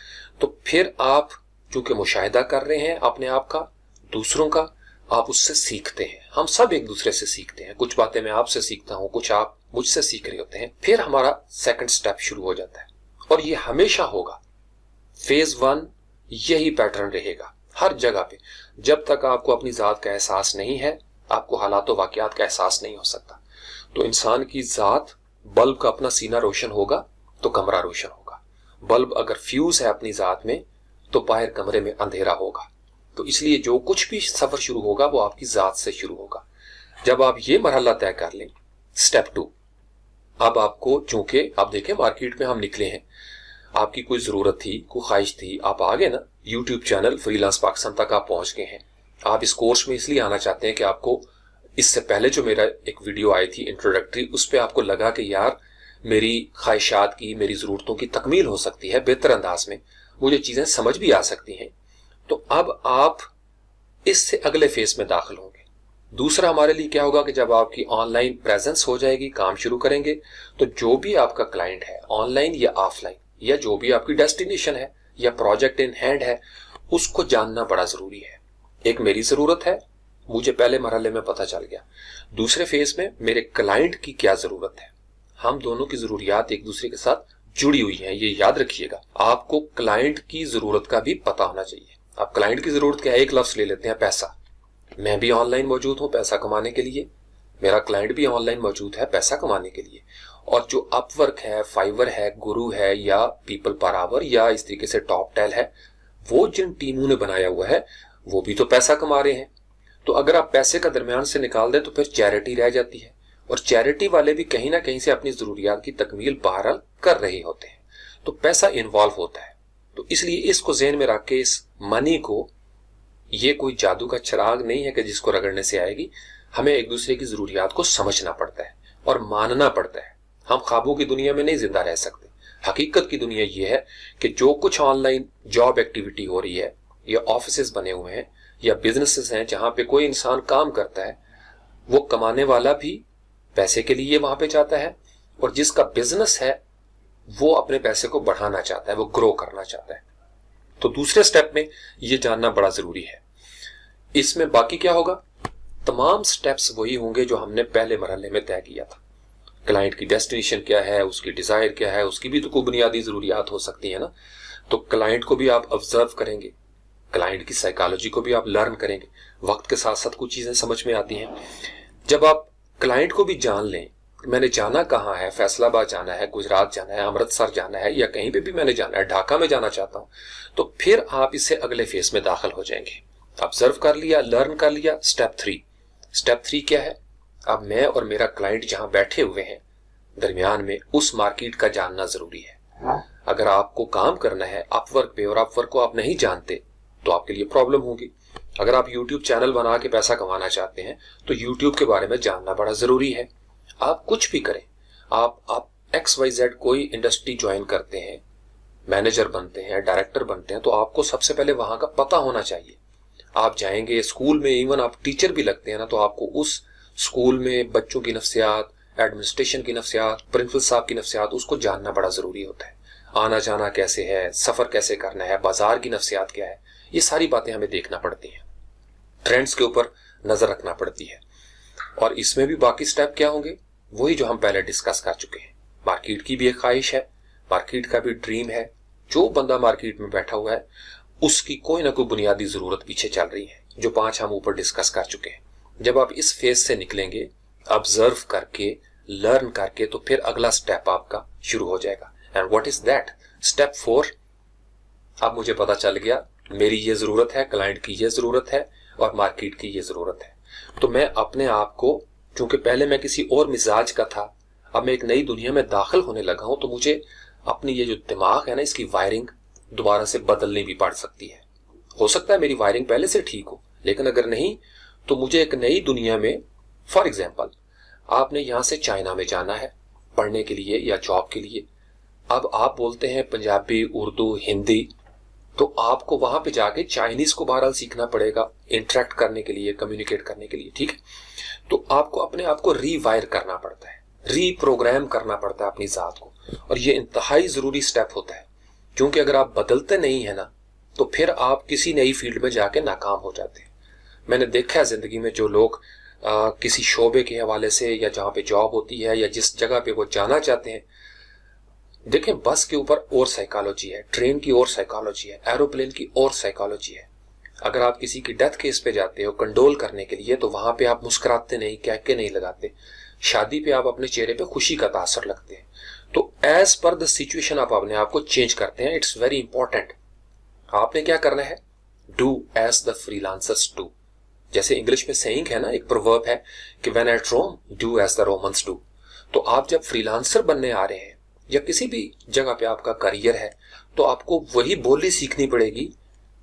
तो फिर आप चूंकि मुशाहिदा कर रहे हैं अपने आप का, दूसरों का, आप उससे सीखते हैं। हम सब एक दूसरे से सीखते हैं, कुछ बातें मैं आपसे सीखता हूं, कुछ आप मुझसे सीख रहे होते हैं। फिर हमारा सेकंड स्टेप शुरू हो जाता है, और ये हमेशा होगा। फेज 1 यही पैटर्न रहेगा हर जगह पे। जब तक आपको अपनी जात का एहसास नहीं है, आपको हालात व वाकयात का एहसास नहीं हो सकता। तो इंसान की जात, बल्ब का अपना सीना रोशन होगा तो कमरा रोशन होगा। बल्ब अगर फ्यूज है अपनी जात में तो बाहर कमरे में अंधेरा होगा। तो इसलिए जो कुछ भी सफर शुरू होगा वो आपकी जात से शुरू होगा। जब आप ये मरहला तय कर लें, स्टेप 2, अब आपको, चूंकि आप देखें मार्केट में हम निकले हैं, आपकी कोई जरूरत थी, कोई ख्वाहिश थी, आप आ गए ना, यूट्यूब चैनल फ्रीलांस पाकिस्तान तक आप पहुंच गए हैं। आप इस कोर्स में इसलिए आना चाहते हैं कि आपको, इससे पहले जो मेरा एक वीडियो आई थी इंट्रोडक्टरी, उस पर आपको लगा कि यार मेरी ख्वाहिशात की, मेरी जरूरतों की तकमील हो सकती है बेहतर अंदाज में, मुझे चीजें समझ भी आ सकती हैं। तो अब आप इससे अगले फेज में दाखिल होंगे। दूसरा हमारे लिए क्या होगा कि जब आपकी ऑनलाइन प्रेजेंस हो जाएगी, काम शुरू करेंगे, तो जो भी आपका क्लाइंट है, ऑनलाइन या ऑफलाइन, या जो भी आपकी डेस्टिनेशन है या प्रोजेक्ट इन हैंड है, उसको जानना बड़ा जरूरी है। एक मेरी जरूरत है, मुझे पहले मरहले में पता चल गया। दूसरे फेज में मेरे क्लाइंट की क्या जरूरत है। हम दोनों की जरूरियात एक दूसरे के साथ जुड़ी हुई हैं, ये याद रखिएगा। आपको क्लाइंट की जरूरत का भी पता होना चाहिए। आप क्लाइंट की जरूरत क्या है, एक लफ्ज ले लेते हैं, पैसा। मैं भी ऑनलाइन मौजूद हूं पैसा कमाने के लिए, मेरा क्लाइंट भी ऑनलाइन मौजूद है पैसा कमाने के लिए। और जो अपवर्क है, फाइवर है, गुरु है, या पीपल पर आवर, या इस तरीके से टॉप टेल है, वो जिन टीमों ने बनाया हुआ है वो भी तो पैसा कमा रहे हैं। तो अगर आप पैसे का दरमियान से निकाल दें तो फिर चैरिटी रह जाती है, और चैरिटी वाले भी कहीं ना कहीं से अपनी जरूरियात की तकमील बहरहाल कर रहे होते हैं। तो पैसा इन्वॉल्व होता है। तो इसलिए इसको ज़हन में रख के, इस मनी को, ये कोई जादू का चिराग नहीं है कि जिसको रगड़ने से आएगी। हमें एक दूसरे की जरूरियात को समझना पड़ता है और मानना पड़ता है। हम ख्वाबों की दुनिया में नहीं जिंदा रह सकते। हकीकत की दुनिया ये है कि जो कुछ ऑनलाइन जॉब एक्टिविटी हो रही है, या ऑफिसेज बने हुए हैं, या बिजनेसेस हैं जहां पे कोई इंसान काम करता है, वो कमाने वाला भी पैसे के लिए वहां पे जाता है, और जिसका बिजनेस है वो अपने पैसे को बढ़ाना चाहता है, वो ग्रो करना चाहता है। तो दूसरे स्टेप में ये जानना बड़ा जरूरी है। इसमें बाकी क्या होगा, तमाम स्टेप्स वही होंगे जो हमने पहले मरहले में तय किया था। क्लाइंट की डेस्टिनेशन क्या है, उसकी डिजायर क्या है, उसकी भी तो कोई बुनियादी जरूरियात हो सकती है ना। तो क्लाइंट को भी आप ऑब्जर्व करेंगे, क्लाइंट की साइकोलॉजी को भी आप लर्न करेंगे। वक्त के साथ साथ कुछ चीजें समझ में आती हैं। जब आप क्लाइंट को भी जान लें, मैंने जाना कहाँ है, फैसलाबाद जाना है, गुजरात जाना है, अमृतसर जाना है, या कहीं पे भी मैंने जाना है, ढाका में जाना चाहता हूं, तो फिर आप इससे अगले फेज में दाखिल हो जाएंगे। ऑब्जर्व कर लिया, लर्न कर लिया। स्टेप 3 क्या है, अब मैं और मेरा क्लाइंट जहां बैठे हुए हैं दरमियान में, उस मार्केट का जानना जरूरी है। अगर आपको काम करना है अपवर्क पे और अपवर्क को आप नहीं जानते तो आपके लिए प्रॉब्लम होगी। अगर आप यूट्यूब चैनल बना के पैसा कमाना चाहते हैं तो यूट्यूब के बारे में जानना बड़ा जरूरी है। आप कुछ भी करें, आप XYZ कोई इंडस्ट्री ज्वाइन करते हैं, मैनेजर बनते हैं, डायरेक्टर बनते हैं, तो आपको सबसे पहले वहां का पता होना चाहिए। आप जाएंगे स्कूल में, इवन आप टीचर भी लगते हैं ना, तो आपको उस स्कूल में बच्चों की नफ्सियात, एडमिनिस्ट्रेशन की नफ्सियात, प्रिंसिपल साहब की नफ्सियात, उसको जानना बड़ा जरूरी होता है। आना जाना कैसे है, सफर कैसे करना है, बाजार की नफ्सियात क्या है, ये सारी बातें हमें देखना पड़ती हैं। ट्रेंड्स के ऊपर नजर रखना पड़ती है। और इसमें भी बाकी स्टेप क्या होंगे, वही जो हम पहले डिस्कस कर चुके हैं। मार्केट की भी एक ख्वाहिश है, मार्केट का भी ड्रीम है। जो बंदा मार्केट में बैठा हुआ है उसकी कोई ना कोई बुनियादी जरूरत पीछे चल रही है, जो 5 हम ऊपर डिस्कस कर चुके हैं। जब आप इस फेज से निकलेंगे ऑब्जर्व करके, लर्न करके, तो फिर अगला स्टेप आपका शुरू हो जाएगा। And what is that? Step 4। अब मुझे पता चल गया मेरी ये जरूरत है, क्लाइंट की ये जरूरत है और मार्केट की ये जरूरत है। तो मैं अपने आप को, क्योंकि पहले मैं किसी और मिजाज का था, अब मैं एक नई दुनिया में दाखिल होने लगा हूं, तो मुझे अपनी ये जो दिमाग है ना, इसकी वायरिंग दोबारा से बदलनी भी पड़ सकती है। हो सकता है मेरी वायरिंग पहले से ठीक हो, लेकिन अगर नहीं तो मुझे एक नई दुनिया में, फॉर एग्जाम्पल आपने यहां से चाइना में जाना है पढ़ने के लिए या जॉब के लिए। अब आप बोलते हैं पंजाबी, उर्दू, हिंदी, तो आपको वहां पे जाके चाइनीज को बहरहाल सीखना पड़ेगा इंटरेक्ट करने के लिए, कम्युनिकेट करने के लिए, ठीक है। तो आपको अपने आप को रीवायर करना पड़ता है, रीप्रोग्राम करना पड़ता है अपनी जात को, और ये इंतहाई जरूरी स्टेप होता है, क्योंकि अगर आप बदलते नहीं है ना तो फिर आप किसी नई फील्ड में जाके नाकाम हो जाते हैं। मैंने देखा है जिंदगी में जो लोग किसी शोबे के हवाले से या जहां पे जॉब होती है या जिस जगह पे वो जाना चाहते हैं, देखें बस के ऊपर और साइकोलॉजी है, ट्रेन की और साइकोलॉजी है, एरोप्लेन की और साइकोलॉजी है। अगर आप किसी की डेथ केस पे जाते हो कंडोल करने के लिए, तो वहां पे आप मुस्कुराते नहीं, कहके नहीं लगाते। शादी पे आप अपने चेहरे पे खुशी का तासर लगते हैं। तो एज पर द सिचुएशन आप अपने आप को चेंज करते हैं। It's very important. आपने क्या करना है? Do as the freelancers do. जैसे इंग्लिश में सेइंग है ना, एक प्रोवर्ब है कि when at Rome do as the Romans do. तो आप जब फ्रीलांसर बनने आ रहे हैं या किसी भी जगह पे आपका करियर है, तो आपको वही बोली सीखनी पड़ेगी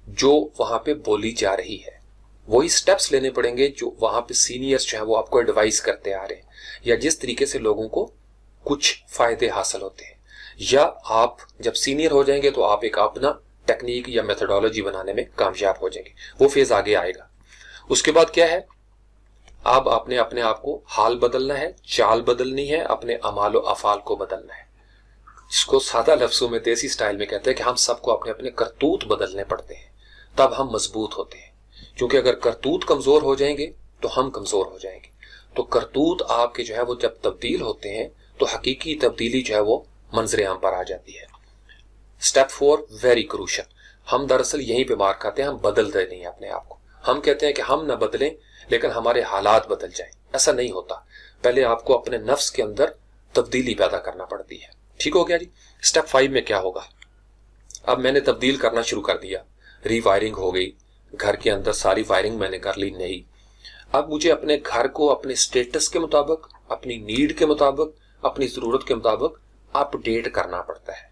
जो वहां पे बोली जा रही है, वही स्टेप्स लेने पड़ेंगे जो वहां पे सीनियर्स जो है वो आपको एडवाइस करते आ रहे हैं, या जिस तरीके से लोगों को कुछ फायदे हासिल होते हैं। या आप जब सीनियर हो जाएंगे तो आप एक अपना टेक्निक या मेथोडोलॉजी बनाने में कामयाब हो जाएंगे। वो फेज आगे आएगा। उसके बाद क्या है? अब आपने अपने आप को हाल बदलना है, चाल बदलनी है, अपने अमाल और अफाल को बदलना है। इसको सादा लफ्जों में देसी स्टाइल में कहते हैं कि हम सबको अपने अपने करतूत बदलने पड़ते हैं, तब हम मजबूत होते हैं। क्योंकि अगर करतूत कमजोर हो जाएंगे तो हम कमजोर हो जाएंगे। तो करतूत आपके जो है वो जब तब्दील होते हैं तो हकीकी तब्दीली जो है वो मंजरे आम पर आ जाती है। Step 4 very crucial. हम दरअसल यहीं पे मार खाते हैं, हम बदलते नहीं अपने आप को। हम कहते हैं कि हम ना बदलें लेकिन हमारे हालात बदल जाएं। ऐसा नहीं होता। पहले आपको अपने नफ्स के अंदर तब्दीली पैदा करना पड़ती है। ठीक हो गया जी। स्टेप 5 में क्या होगा? अब मैंने तब्दील करना शुरू कर दिया, रीवायरिंग हो गई, घर के अंदर सारी वायरिंग मैंने कर ली। नहीं, अब मुझे अपने घर को अपने स्टेटस के मुताबिक, अपनी नीड के मुताबिक, अपनी जरूरत के मुताबिक अपडेट करना पड़ता है।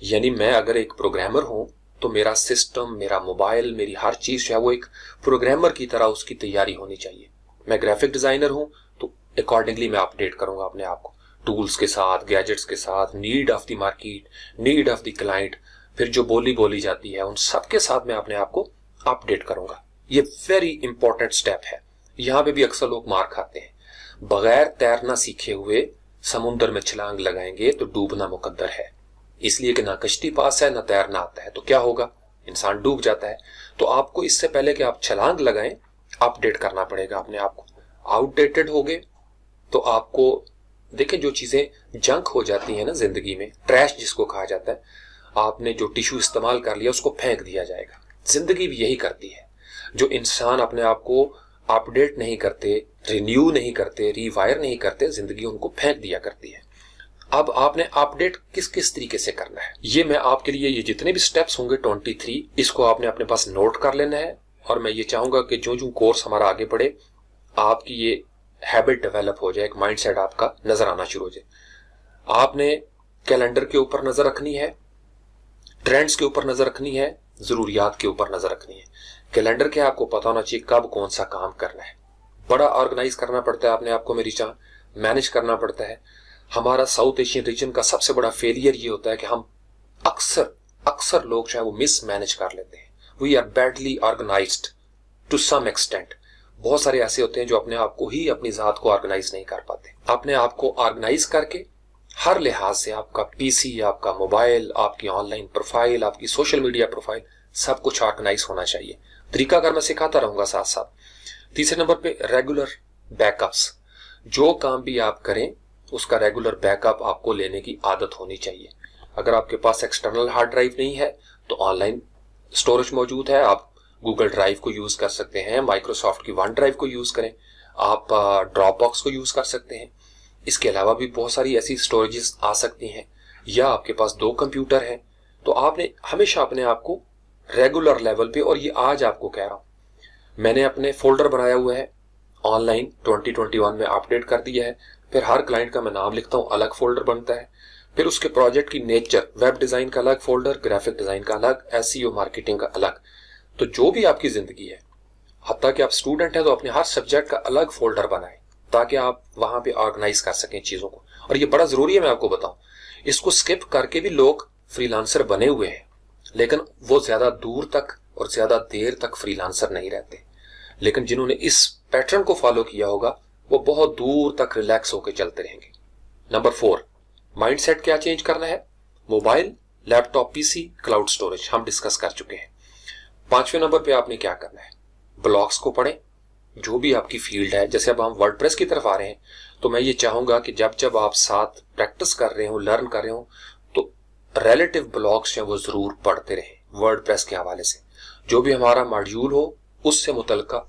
यानी मैं अगर एक प्रोग्रामर हूं तो मेरा सिस्टम, मेरा मोबाइल, मेरी हर चीज जो है वो एक प्रोग्रामर की तरह उसकी तैयारी होनी चाहिए। मैं ग्राफिक डिजाइनर हूं तो अकॉर्डिंगली मैं अपडेट करूंगा अपने आप को, टूल्स के साथ, गैजेट्स के साथ, need of the market, need of the client, फिर जो बोली जाती है उन सब के साथ मैं अपने आप को अपडेट करूंगा। ये वेरी इंपॉर्टेंट स्टेप है। यहां पे भी अक्सर लोग मार खाते हैं। बगैर तैरना सीखे हुए समुद्र में छलांग लगाएंगे तो डूबना मुकद्दर है, इसलिए कि ना कश्ती पास है ना तैरना आता है। तो क्या होगा? इंसान डूब जाता है। तो आपको इससे पहले कि आप छलांग लगाएं, अपडेट करना पड़ेगा अपने आप को। आउटडेटेड हो गए तो आपको देखें, जो चीजें जंक हो जाती है ना जिंदगी में, ट्रैश जिसको कहा जाता है, आपने जो टिश्यू इस्तेमाल कर लिया उसको फेंक दिया जाएगा। जिंदगी भी यही करती है। जो इंसान अपने आप को अपडेट नहीं करते, रिन्यू नहीं करते, रीवायर नहीं करते, जिंदगी उनको फेंक दिया करती है। अब आपने अपडेट किस किस तरीके से करना है, ये मैं आपके लिए, ये जितने भी स्टेप्स होंगे 23, इसको आपने अपने पास नोट कर लेना है। और मैं ये चाहूंगा कि जो जो कोर्स हमारा आगे बढ़े, आपकी ये हैबिट डेवलप हो जाए, एक माइंडसेट आपका नजर आना शुरू हो जाए। आपने कैलेंडर के ऊपर नजर रखनी है, ट्रेंड्स के ऊपर नजर रखनी है, जरूरियात के ऊपर नजर रखनी है। कैलेंडर के आपको पता होना चाहिए कब कौन सा काम करना है। बड़ा ऑर्गेनाइज करना पड़ता है अपने आप को, मेरी चाह मैनेज करना पड़ता है। हमारा साउथ एशियन रीजन का सबसे बड़ा फेलियर ये होता है कि हम अक्सर लोग जो है वो मिस मैनेज कर लेते हैं। We are badly organised to some extent. बहुत सारे ऐसे होते हैं जो अपने आप को ही, अपनी जात को ऑर्गेनाइज नहीं कर पाते। अपने आप को ऑर्गेनाइज करके हर लिहाज से, आपका पीसी, आपका मोबाइल, आपकी ऑनलाइन प्रोफाइल, आपकी सोशल मीडिया प्रोफाइल, सब कुछ ऑर्गेनाइज होना चाहिए। तरीका अगर मैं सिखाता रहूंगा साथ साथ। तीसरे नंबर पे रेगुलर बैकअप्स। जो काम भी आप करें उसका रेगुलर बैकअप आपको लेने की आदत होनी चाहिए। अगर आपके पास एक्सटर्नल हार्ड ड्राइव नहीं है तो ऑनलाइन स्टोरेज मौजूद है। आप गूगल ड्राइव को यूज कर सकते हैं, माइक्रोसॉफ्ट की वन ड्राइव को यूज करें, आप ड्रॉप बॉक्स को यूज कर सकते हैं। इसके अलावा भी बहुत सारी ऐसी स्टोरेजेस आ सकती हैं। या आपके पास 2 कंप्यूटर हैं तो आपने हमेशा अपने आप को रेगुलर लेवल पे, और ये आज आपको कह रहा हूं, मैंने अपने फोल्डर बनाया हुआ है ऑनलाइन 2021 में अपडेट कर दिया है। फिर हर क्लाइंट का मैं नाम लिखता हूं, अलग फोल्डर बनता है। फिर उसके प्रोजेक्ट की नेचर, वेब डिजाइन का अलग फोल्डर, ग्राफिक डिजाइन का अलग, एसईओ मार्केटिंग का अलग। तो जो भी आपकी जिंदगी है, हत्ता कि आप स्टूडेंट हैं तो अपने हर सब्जेक्ट का अलग फोल्डर बनाएं ताकि आप वहां पे ऑर्गेनाइज कर सकें चीजों को। और ये बड़ा जरूरी है, मैं आपको बताऊं, इसको स्किप करके भी लोग फ्रीलांसर बने हुए हैं, लेकिन वो ज्यादा दूर तक और ज्यादा देर तक फ्रीलांसर नहीं रहते। लेकिन जिन्होंने इस पैटर्न को फॉलो किया होगा वो बहुत दूर तक रिलैक्स होकर चलते रहेंगे। नंबर 4, माइंडसेट क्या चेंज करना है? Mobile, laptop, PC, cloud storage हम डिस्कस कर चुके हैं। 5वें नंबर पे आपने क्या करना है? ब्लॉग्स को पढ़ें, जो भी आपकी फील्ड है। जैसे अब हम वर्डप्रेस की तरफ आ रहे हैं तो मैं ये चाहूंगा कि जब जब आप साथ प्रैक्टिस कर रहे हो, लर्न कर रहे हो, तो रिलेटिव ब्लॉग्स हैं वो जरूर पढ़ते रहें वर्डप्रेस के हवाले से। जो भी हमारा मॉड्यूल हो उससे मुतल्लिका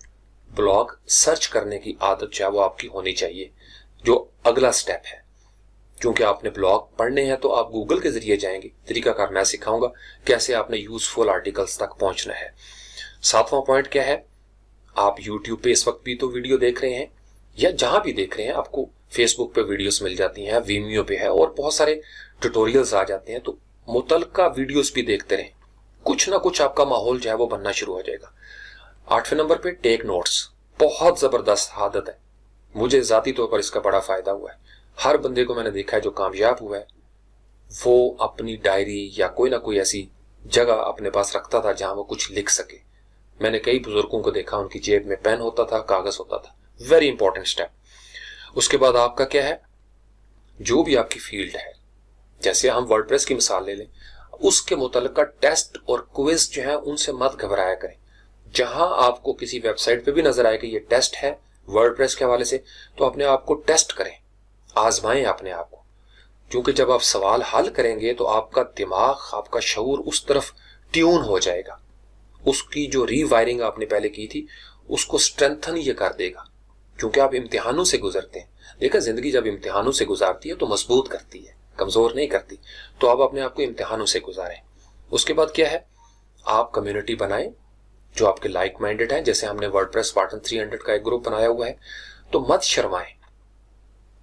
ब्लॉग सर्च करने की आदत जो है वो आपकी होनी चाहिए, जो अगला स्टेप है। क्योंकि आपने ब्लॉग पढ़ने हैं तो आप गूगल के जरिए जाएंगे। तरीकाकार मैं सिखाऊंगा कैसे आपने यूजफुल आर्टिकल्स तक पहुंचना है। 7वां पॉइंट क्या है? आप यूट्यूब पे इस वक्त भी तो वीडियो देख रहे हैं, या जहां भी देख रहे हैं, आपको फेसबुक पे वीडियोस मिल जाती हैं, वीमियो पे है, और बहुत सारे ट्यूटोरियल्स आ जाते हैं। तो मुतल्लिका वीडियोस भी देखते रहें, कुछ ना कुछ आपका माहौल जो है वो बनना शुरू हो जाएगा। 8वें नंबर पे टेक नोट्स, बहुत जबरदस्त आदत है, मुझे जाती तौर पर इसका बड़ा फायदा हुआ है। हर बंदे को मैंने देखा है जो कामयाब हुआ है, वो अपनी डायरी या कोई ना कोई ऐसी जगह अपने पास रखता था जहां वो कुछ लिख सके। मैंने कई बुजुर्गों को देखा, उनकी जेब में पेन होता था, कागज होता था। Very important step. उसके बाद आपका क्या है? जो भी आपकी फील्ड है, जैसे हम वर्डप्रेस की मिसाल ले लें, उसके मुतल्लिका टेस्ट और क्विज जो है उनसे मत घबराया करें। जहां आपको किसी वेबसाइट पे भी नजर आए कि ये टेस्ट है वर्डप्रेस के हवाले से, तो अपने आप को टेस्ट करें, आजमाएं अपने आप को। क्योंकि जब आप सवाल हल करेंगे तो आपका दिमाग, आपका शऊर उस तरफ ट्यून हो जाएगा। उसकी जो रीवायरिंग आपने पहले की थी उसको स्ट्रेंथन ये कर देगा, क्योंकि आप इम्तिहानों से गुजरते हैं। देखा, जिंदगी जब इम्तिहानों से गुजारती है तो मजबूत करती है, कमजोर नहीं करती। तो आप अपने आप को इम्तिहानों से गुजारें। उसके बाद क्या है? आप कम्युनिटी बनाएं जो आपके लाइक माइंडेड हैं। जैसे हमने वर्डप्रेस स्पार्टन 300 का एक ग्रुप बनाया हुआ है, तो मत शर्माएं,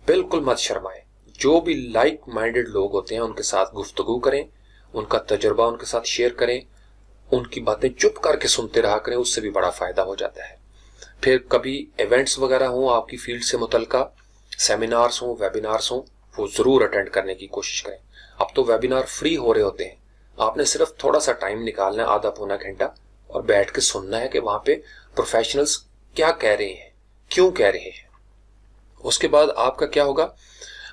बिल्कुल मत शर्माएं। जो भी लाइक माइंडेड लोग होते हैं उनके साथ गुफ्तगू करें, उनका तजुर्बा उनके साथ शेयर करें, उनकी बातें चुप करके सुनते रहा करें, उससे भी बड़ा फायदा हो जाता है। फिर कभी इवेंट्स वगैरह हों आपकी फील्ड से मुतल्लिका, सेमिनार्स हों, वेबिनार्स हों, वो जरूर अटेंड करने की कोशिश करें। अब तो वेबिनार फ्री हो रहे होते हैं, आपने सिर्फ थोड़ा सा टाइम निकालना है, आधा पौना घंटा, और बैठ के सुनना है कि वहां पे प्रोफेशनल्स क्या कह रहे हैं, क्यों कह रहे हैं। उसके बाद आपका क्या होगा?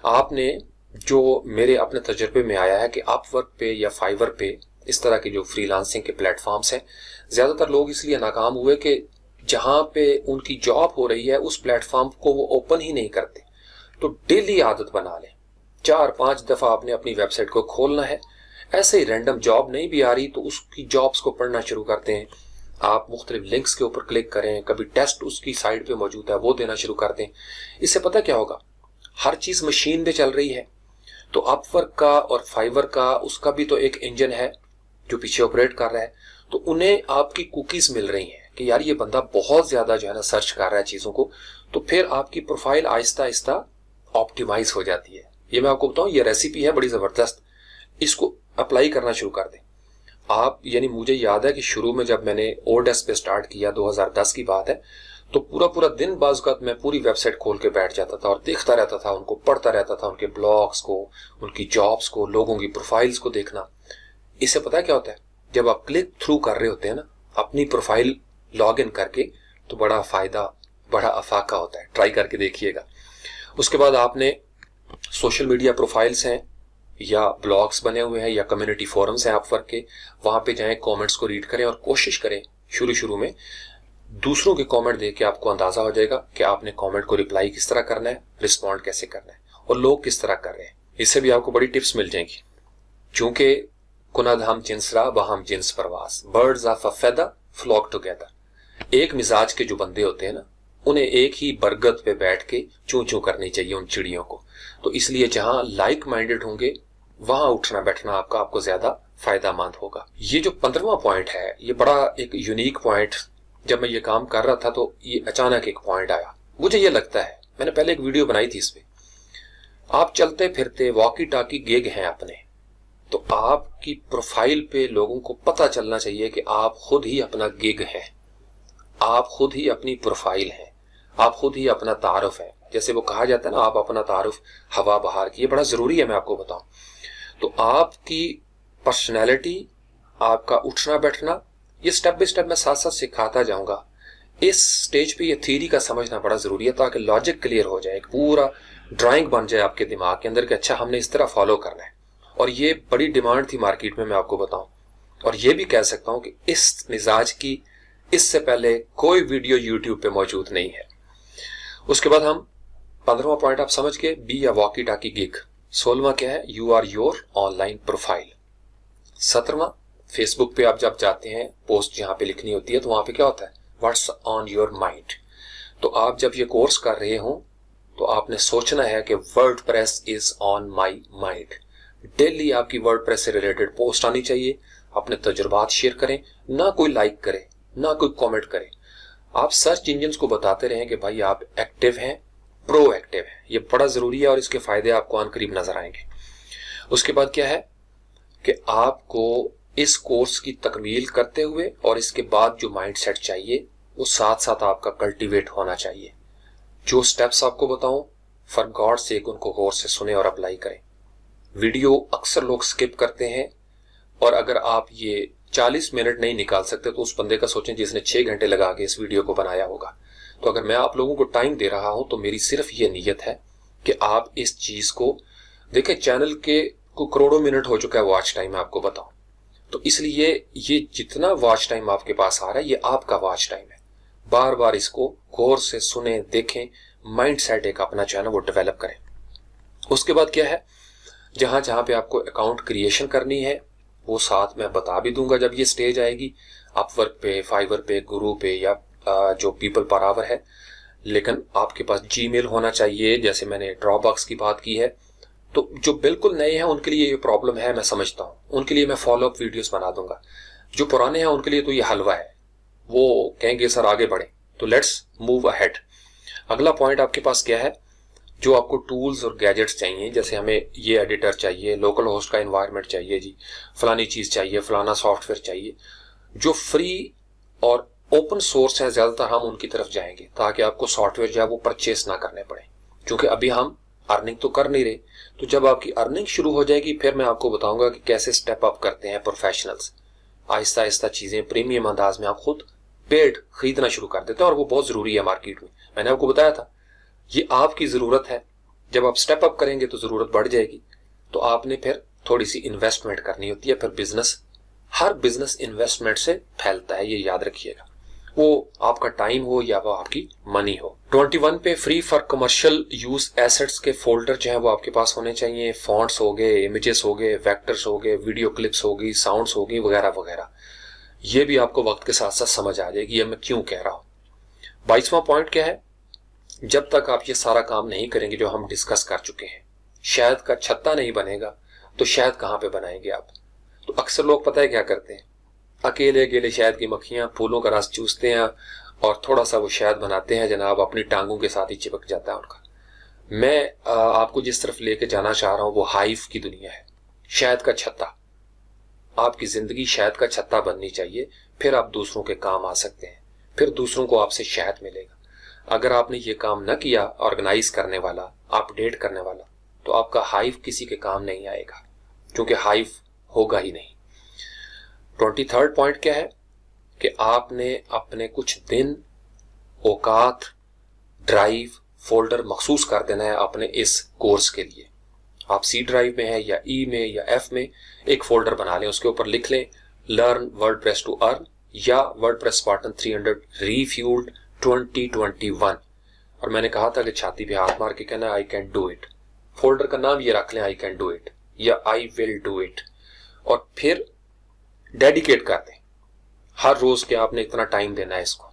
आपने, जो मेरे अपने तजुर्बे में आया है कि अपवर्क पे या फाइवर पे, इस तरह के जो फ्रीलांसिंग के प्लेटफॉर्म्स हैं, ज्यादातर लोग इसलिए नाकाम हुए कि जहां पे उनकी जॉब हो रही है उस प्लेटफॉर्म को वो ओपन ही नहीं करते। तो डेली आदत बना लें, 4-5 दफा आपने अपनी वेबसाइट को खोलना है। ऐसे ही रैंडम जॉब नहीं भी आ रही तो उसकी जॉब्स को पढ़ना शुरू करते हैं। आप मुख्तलिफ लिंक्स के ऊपर क्लिक करें, कभी टेस्ट उसकी साइट पे मौजूद है वो देना शुरू कर दें। इससे पता क्या होगा? हर चीज मशीन पे चल रही है, तो अपवर्क का और फाइवर का, उसका भी तो एक इंजन है जो पीछे ऑपरेट कर रहा है। तो उन्हें आपकी कुकीज मिल रही हैं कि यार ये बंदा बहुत ज्यादा जो है ना सर्च कर रहा है चीजों को, तो फिर आपकी प्रोफाइल आहिस्ता आहिस्ता ऑप्टिमाइज हो जाती है। ये मैं आपको बताऊं, ये रेसिपी है बड़ी जबरदस्त, इसको अप्लाई करना शुरू कर दें आप। यानी मुझे याद है कि शुरू में जब मैंने ओडेस्क पे स्टार्ट किया, 2010 की बात है, तो पूरा पूरा दिन बाज़ मैं पूरी वेबसाइट खोल के बैठ जाता था और देखता रहता था, उनको पढ़ता रहता था, उनके ब्लॉग्स को, उनकी जॉब्स को, लोगों की प्रोफाइल्स को देखना। इससे पता है क्या होता है? जब आप क्लिक थ्रू कर रहे होते हैं ना अपनी प्रोफाइल लॉग इन करके, तो बड़ा फायदा, बड़ा अफाका होता है। ट्राई करके देखिएगा। उसके बाद आपने सोशल मीडिया प्रोफाइल्स हैं या ब्लॉग्स बने हुए हैं या कम्युनिटी फोरम्स हैं अपवर्क के, वहां पे जाएं, कमेंट्स को रीड करें और कोशिश करें शुरू में दूसरों के कमेंट देख के आपको अंदाजा हो जाएगा कि आपने कमेंट को रिप्लाई किस तरह करना है, रिस्पॉन्ड कैसे करना है और लोग किस तरह कर रहे हैं। इससे भी आपको बड़ी टिप्स मिल जाएंगी। चूंकि कुनद हम जिन्सरा बहम जिन्स परवास, birds of a feather flock together. एक मिजाज के जो बंदे होते हैं ना, उन्हें एक ही बरगद पे बैठ के चूं चूं करनी चाहिए उन चिड़ियों को। तो इसलिए जहां लाइक माइंडेड होंगे वहां उठना बैठना आपको ज्यादा फायदामंद होगा। ये जो 15वां पॉइंट है, ये बड़ा एक यूनिक पॉइंट, जब मैं ये काम कर रहा था तो ये अचानक एक पॉइंट आया। मुझे ये लगता है, मैंने पहले एक वीडियो बनाई थी इसमें, आप चलते फिरते वॉकी टाकी गिग हैं अपने, तो आपकी प्रोफाइल पे लोगों को पता चलना चाहिए कि आप खुद ही अपना गिग हैं, आप खुद ही अपनी प्रोफाइल हैं, आप खुद ही अपना तारुफ है। जैसे वो कहा जाता है ना, आप अपना तारुफ हवा बहार की, ये बड़ा जरूरी है मैं आपको बताऊं। तो आपकी पर्सनैलिटी, आपका उठना बैठना, ये स्टेप बाय स्टेप मैं साथ साथ सिखाता जाऊंगा। इस स्टेज पे ये थ्योरी का समझना बड़ा जरूरी है ताकि लॉजिक क्लियर हो जाए, एक पूरा ड्राइंग बन जाए आपके दिमाग के अंदर कि अच्छा हमने इस तरह फॉलो करना है। और ये बड़ी डिमांड थी मार्केट में, मैं आपको बताऊं। और ये भी कह सकता हूं कि इस मिजाज की इससे पहले कोई वीडियो यूट्यूब पे मौजूद नहीं है। उसके बाद हम 15वां पॉइंट आप समझ गए, बी या वॉकी टाकी गिग। 16वां क्या है, you are your online profile. 17वां, फेसबुक पे आप जब जाते हैं पोस्ट जहां पे लिखनी होती है तो वहां पे क्या होता है, व्हाट्स ऑन योर माइंड। तो आप जब ये कोर्स कर रहे हो तो आपने सोचना है कि WordPress is on my mind. Daily आपकी वर्डप्रेस से रिलेटेड पोस्ट आनी चाहिए। अपने तजुर्बात शेयर करें, ना कोई लाइक करे ना कोई कमेंट करे। आप सर्च इंजन्स को बताते रहें कि भाई आप एक्टिव हैं, प्रोएक्टिव हैं। ये बड़ा जरूरी है और इसके फायदे आपको आन करीब नजर आएंगे। उसके बाद क्या है कि आपको इस कोर्स की तकमील करते हुए और इसके बाद जो माइंडसेट चाहिए वो साथ साथ आपका कल्टीवेट होना चाहिए। जो स्टेप्स आपको बताऊं, फॉर गॉड सेक उनको गौर से सुने और अप्लाई करें। वीडियो अक्सर लोग स्किप करते हैं, और अगर आप ये 40 मिनट नहीं निकाल सकते तो उस बंदे का सोचें जिसने 6 घंटे लगा के इस वीडियो को बनाया होगा। तो अगर मैं आप लोगों को टाइम दे रहा हूं तो मेरी सिर्फ ये नीयत है कि आप इस चीज को देखें। चैनल के को करोड़ों मिनट हो चुका है वॉच टाइम, मैं आपको बताऊं। तो इसलिए ये जितना वॉच टाइम आपके पास आ रहा है ये आपका वॉच टाइम है। बार बार इसको गौर से सुने, देखें, माइंड सेट एक अपना जो है ना वो डेवलप करें। उसके बाद क्या है, जहां जहां पे आपको अकाउंट क्रिएशन करनी है वो साथ में बता भी दूंगा जब ये स्टेज आएगी। अपवर्क पे, फाइवर पे, गुरु पे या जो पीपल पर आवर है। लेकिन आपके पास जीमेल होना चाहिए, जैसे मैंने ड्रॉपबॉक्स की बात की है। तो जो बिल्कुल नए हैं उनके लिए ये प्रॉब्लम है, मैं समझता हूं, उनके लिए मैं फॉलोअप वीडियोस बना दूंगा। जो पुराने हैं उनके लिए तो ये हलवा है, वो कहेंगे सर आगे बढ़े। तो लेट्स मूव अहेड। अगला पॉइंट आपके पास क्या है, जो आपको टूल्स और गैजेट्स चाहिए, जैसे हमें ये एडिटर चाहिए, लोकल होस्ट का एनवायरनमेंट चाहिए जी, फलानी चीज चाहिए, फलाना सॉफ्टवेयर चाहिए। जो फ्री और ओपन सोर्स है ज्यादातर हम उनकी तरफ जाएंगे ताकि आपको सॉफ्टवेयर जो है वो परचेस ना करने पड़े, क्योंकि अभी हम अर्निंग तो कर नहीं रहे। तो जब आपकी अर्निंग शुरू हो जाएगी फिर मैं आपको बताऊंगा कि कैसे स्टेप अप करते हैं प्रोफेशनल्स। आहिस्ता आहिस्ता चीजें प्रीमियम अंदाज में आप खुद पेड खरीदना शुरू कर देते हैं, और वो बहुत जरूरी है मार्केट में। मैंने आपको बताया था ये आपकी जरूरत है। जब आप स्टेप अप करेंगे तो जरूरत बढ़ जाएगी, तो आपने फिर थोड़ी सी इन्वेस्टमेंट करनी होती है। फिर बिजनेस, हर बिजनेस इन्वेस्टमेंट से फैलता है, ये याद रखिएगा, वो आपका टाइम हो या वो आपकी मनी हो। 21 पे free for commercial use assets के फोल्डर जो है वो आपके पास होने चाहिए। फॉन्ट्स हो गए, इमेजेस हो गए, वेक्टर्स हो गए, वीडियो क्लिप्स होगी, साउंड्स होगी, वगैरह वगैरह। ये भी आपको वक्त के साथ साथ समझ आ जाएगी ये मैं क्यों कह रहा हूं। 22वां पॉइंट क्या है, जब तक आप ये सारा काम नहीं करेंगे जो हम डिस्कस कर चुके हैं, शहद का छत्ता नहीं बनेगा तो शहद कहां पे बनाएंगे आप। तो अक्सर लोग पता है क्या करते हैं, अकेले अकेले शहद की मक्खियां फूलों का रस चूसते हैं और थोड़ा सा वो शहद बनाते हैं जनाब, अपनी टांगों के साथ ही चिपक जाता है उनका। मैं आपको जिस तरफ लेके जाना चाह रहा हूं वो हाइव की दुनिया है, शहद का छत्ता। आपकी जिंदगी शहद का छत्ता बननी चाहिए, फिर आप दूसरों के काम आ सकते हैं, फिर दूसरों को आपसे शहद मिलेगा। अगर आपने ये काम न किया, ऑर्गेनाइज करने वाला, अपडेट करने वाला, तो आपका हाइव किसी के काम नहीं आएगा, क्योंकि हाइव होगा ही नहीं। 23rd पॉइंट क्या है कि आपने अपने कुछ दिन, औकात, ड्राइव, फोल्डर मखसूस कर देना है अपने इस कोर्स के लिए। आप सी ड्राइव में है या ई में या एफ में एक फोल्डर बना लें, उसके ऊपर लिख लें लर्न वर्डप्रेस टू अर्न या वर्डप्रेस स्पार्टन 300 रीफ्यूल्ड 2021। और मैंने कहा था कि छाती पे हाथ मार के कहना I can do it. Folder का नाम ये रख लें आई कैन डू इट या आई विल डू इट। और फिर डेडिकेट कर दें। हर रोज के आपने इतना टाइम देना है इसको,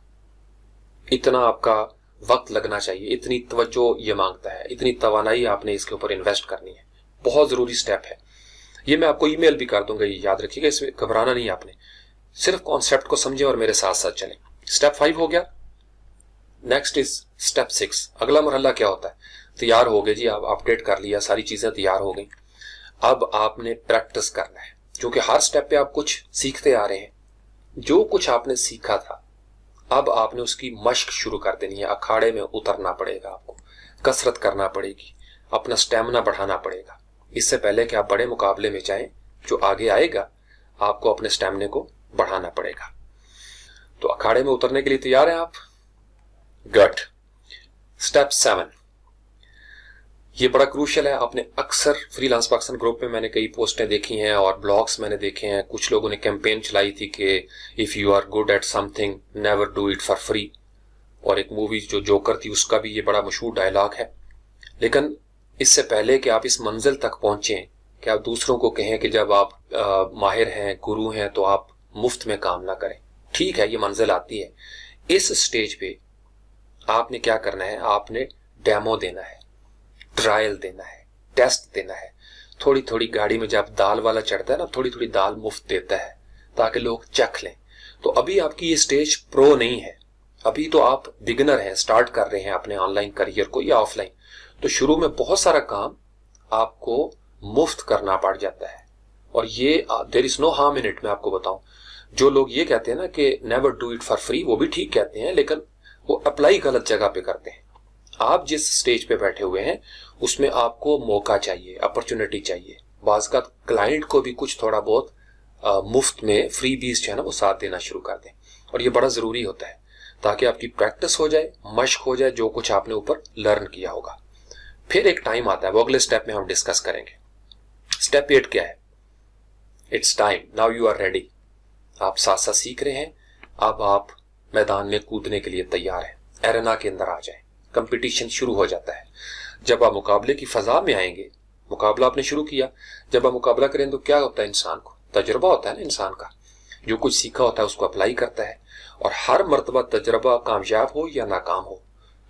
इतना आपका वक्त लगना चाहिए, इतनी तवज्जो ये मांगता है, इतनी तवानाई आपने इसके ऊपर इन्वेस्ट करनी है। बहुत जरूरी स्टेप है ये। मैं आपको ईमेल भी कर दूंगा, ये याद रखिएगा, इसमें घबराना नहीं आपने, सिर्फ कॉन्सेप्ट को समझे और मेरे साथ साथ चलें। स्टेप 5 हो गया। Next is step 6। अगला मरहला क्या होता है? तैयार हो गए जी, आप अपडेट कर लिया, सारी चीजें तैयार हो गई, अब आपने प्रैक्टिस करना है, क्योंकि हर स्टेप पे आप कुछ सीखते आ रहे हैं। जो कुछ आपने सीखा था अब आपने उसकी मश्क शुरू कर देनी है। अखाड़े में उतरना पड़ेगा, आपको कसरत करना पड़ेगी, अपना स्टेमिना बढ़ाना पड़ेगा। इससे पहले कि आप बड़े मुकाबले में जाएं, जो आगे आएगा आपको अपने स्टेमिना को बढ़ाना पड़ेगा। तो अखाड़े में उतरने के लिए तैयार हैं आप? गुड। स्टेप 7, ये बड़ा क्रूशियल है। आपने अक्सर फ्रीलांस पाकिस्तान ग्रुप में मैंने कई पोस्टें देखी हैं और ब्लॉग्स मैंने देखे हैं, कुछ लोगों ने कैंपेन चलाई थी कि if you are good at something never do it for free, और एक मूवी जो जोकर थी उसका भी ये बड़ा मशहूर डायलॉग है। लेकिन इससे पहले कि आप इस मंजिल तक पहुंचें कि आप दूसरों को कहें कि जब आप माहिर हैं, गुरु हैं, तो आप मुफ्त में काम ना करें। ठीक है, ये मंजिल आती है। इस स्टेज पे आपने क्या करना है? आपने डेमो देना है, ट्रायल देना है, टेस्ट देना है। थोड़ी थोड़ी गाड़ी में जब दाल वाला चढ़ता है ना, थोड़ी थोड़ी दाल मुफ्त देता है ताकि लोग चख लें। तो अभी आपकी ये स्टेज प्रो नहीं है, अभी तो आप बिगिनर हैं, स्टार्ट कर रहे हैं अपने ऑनलाइन करियर को या ऑफलाइन। तो शुरू में बहुत सारा काम आपको मुफ्त करना पड़ जाता है, और ये there is no harm in it. मैं आपको बताऊं, जो लोग ये कहते हैं ना कि never do it for free, वो भी ठीक कहते हैं, लेकिन वो अप्लाई गलत जगह पे करते हैं। आप जिस स्टेज पे बैठे हुए हैं उसमें आपको मौका चाहिए, अपॉर्चुनिटी चाहिए। बाज़ का क्लाइंट को भी कुछ थोड़ा बहुत मुफ्त में फ्री बीज जो है ना वो साथ देना शुरू कर दें, और ये बड़ा जरूरी होता है ताकि आपकी प्रैक्टिस हो जाए, मश्क हो जाए, जो कुछ आपने ऊपर लर्न किया होगा। फिर एक टाइम आता है, वो अगले स्टेप में हम डिस्कस करेंगे। स्टेप 8 क्या है? It's time, now you are ready. आप साथ साथ सीख रहे हैं, अब आप मैदान में कूदने के लिए तैयार हैं, एरेना के अंदर आ जाए। कंपटीशन शुरू हो जाता है। जब आप मुकाबले की फजा में आएंगे, मुकाबला आपने शुरू किया, जब आप मुकाबला करें तो क्या होता है? इंसान को तजुर्बा होता है ना, इंसान का जो कुछ सीखा होता है उसको अप्लाई करता है, और हर मर्तबा तजुर्बा कामयाब हो या नाकाम हो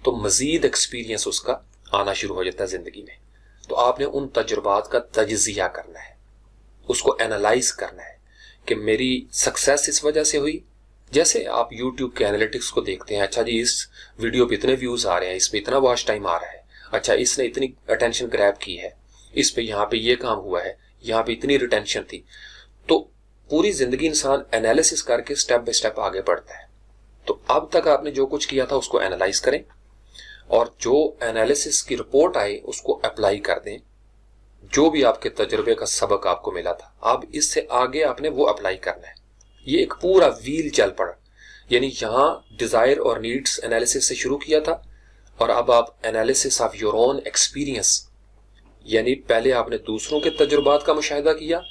तो मजीद एक्सपीरियंस उसका आना शुरू हो जाता है जिंदगी में। तो आपने उन तजुर्बात का तजिया करना है, उसको एनालाइज करना है कि मेरी सक्सेस इस वजह से हुई। जैसे आप YouTube के एनालिटिक्स को देखते हैं, अच्छा जी इस वीडियो पे इतने व्यूज आ रहे हैं, इस पे इतना वॉच टाइम आ रहा है, अच्छा इसने इतनी अटेंशन ग्रैब की है, इस पे यहाँ पे ये काम हुआ है, यहाँ पे इतनी रिटेंशन थी। तो पूरी जिंदगी इंसान एनालिसिस करके स्टेप बाय स्टेप आगे बढ़ता है। तो अब तक आपने जो कुछ किया था उसको एनालाइज करें, और जो एनालिसिस की रिपोर्ट आए उसको अप्लाई कर दें। जो भी आपके तजुर्बे का सबक आपको मिला था, अब इससे आगे आपने वो अप्लाई करना है। ये एक पूरा व्हील चल पड़ा, यानी यहाँ डिजायर और नीड्स एनालिसिस से शुरू किया था, और अब आप analysis of your own experience, यानी पहले आपने दूसरों के तजुर्बात का मुशाहिदा किया,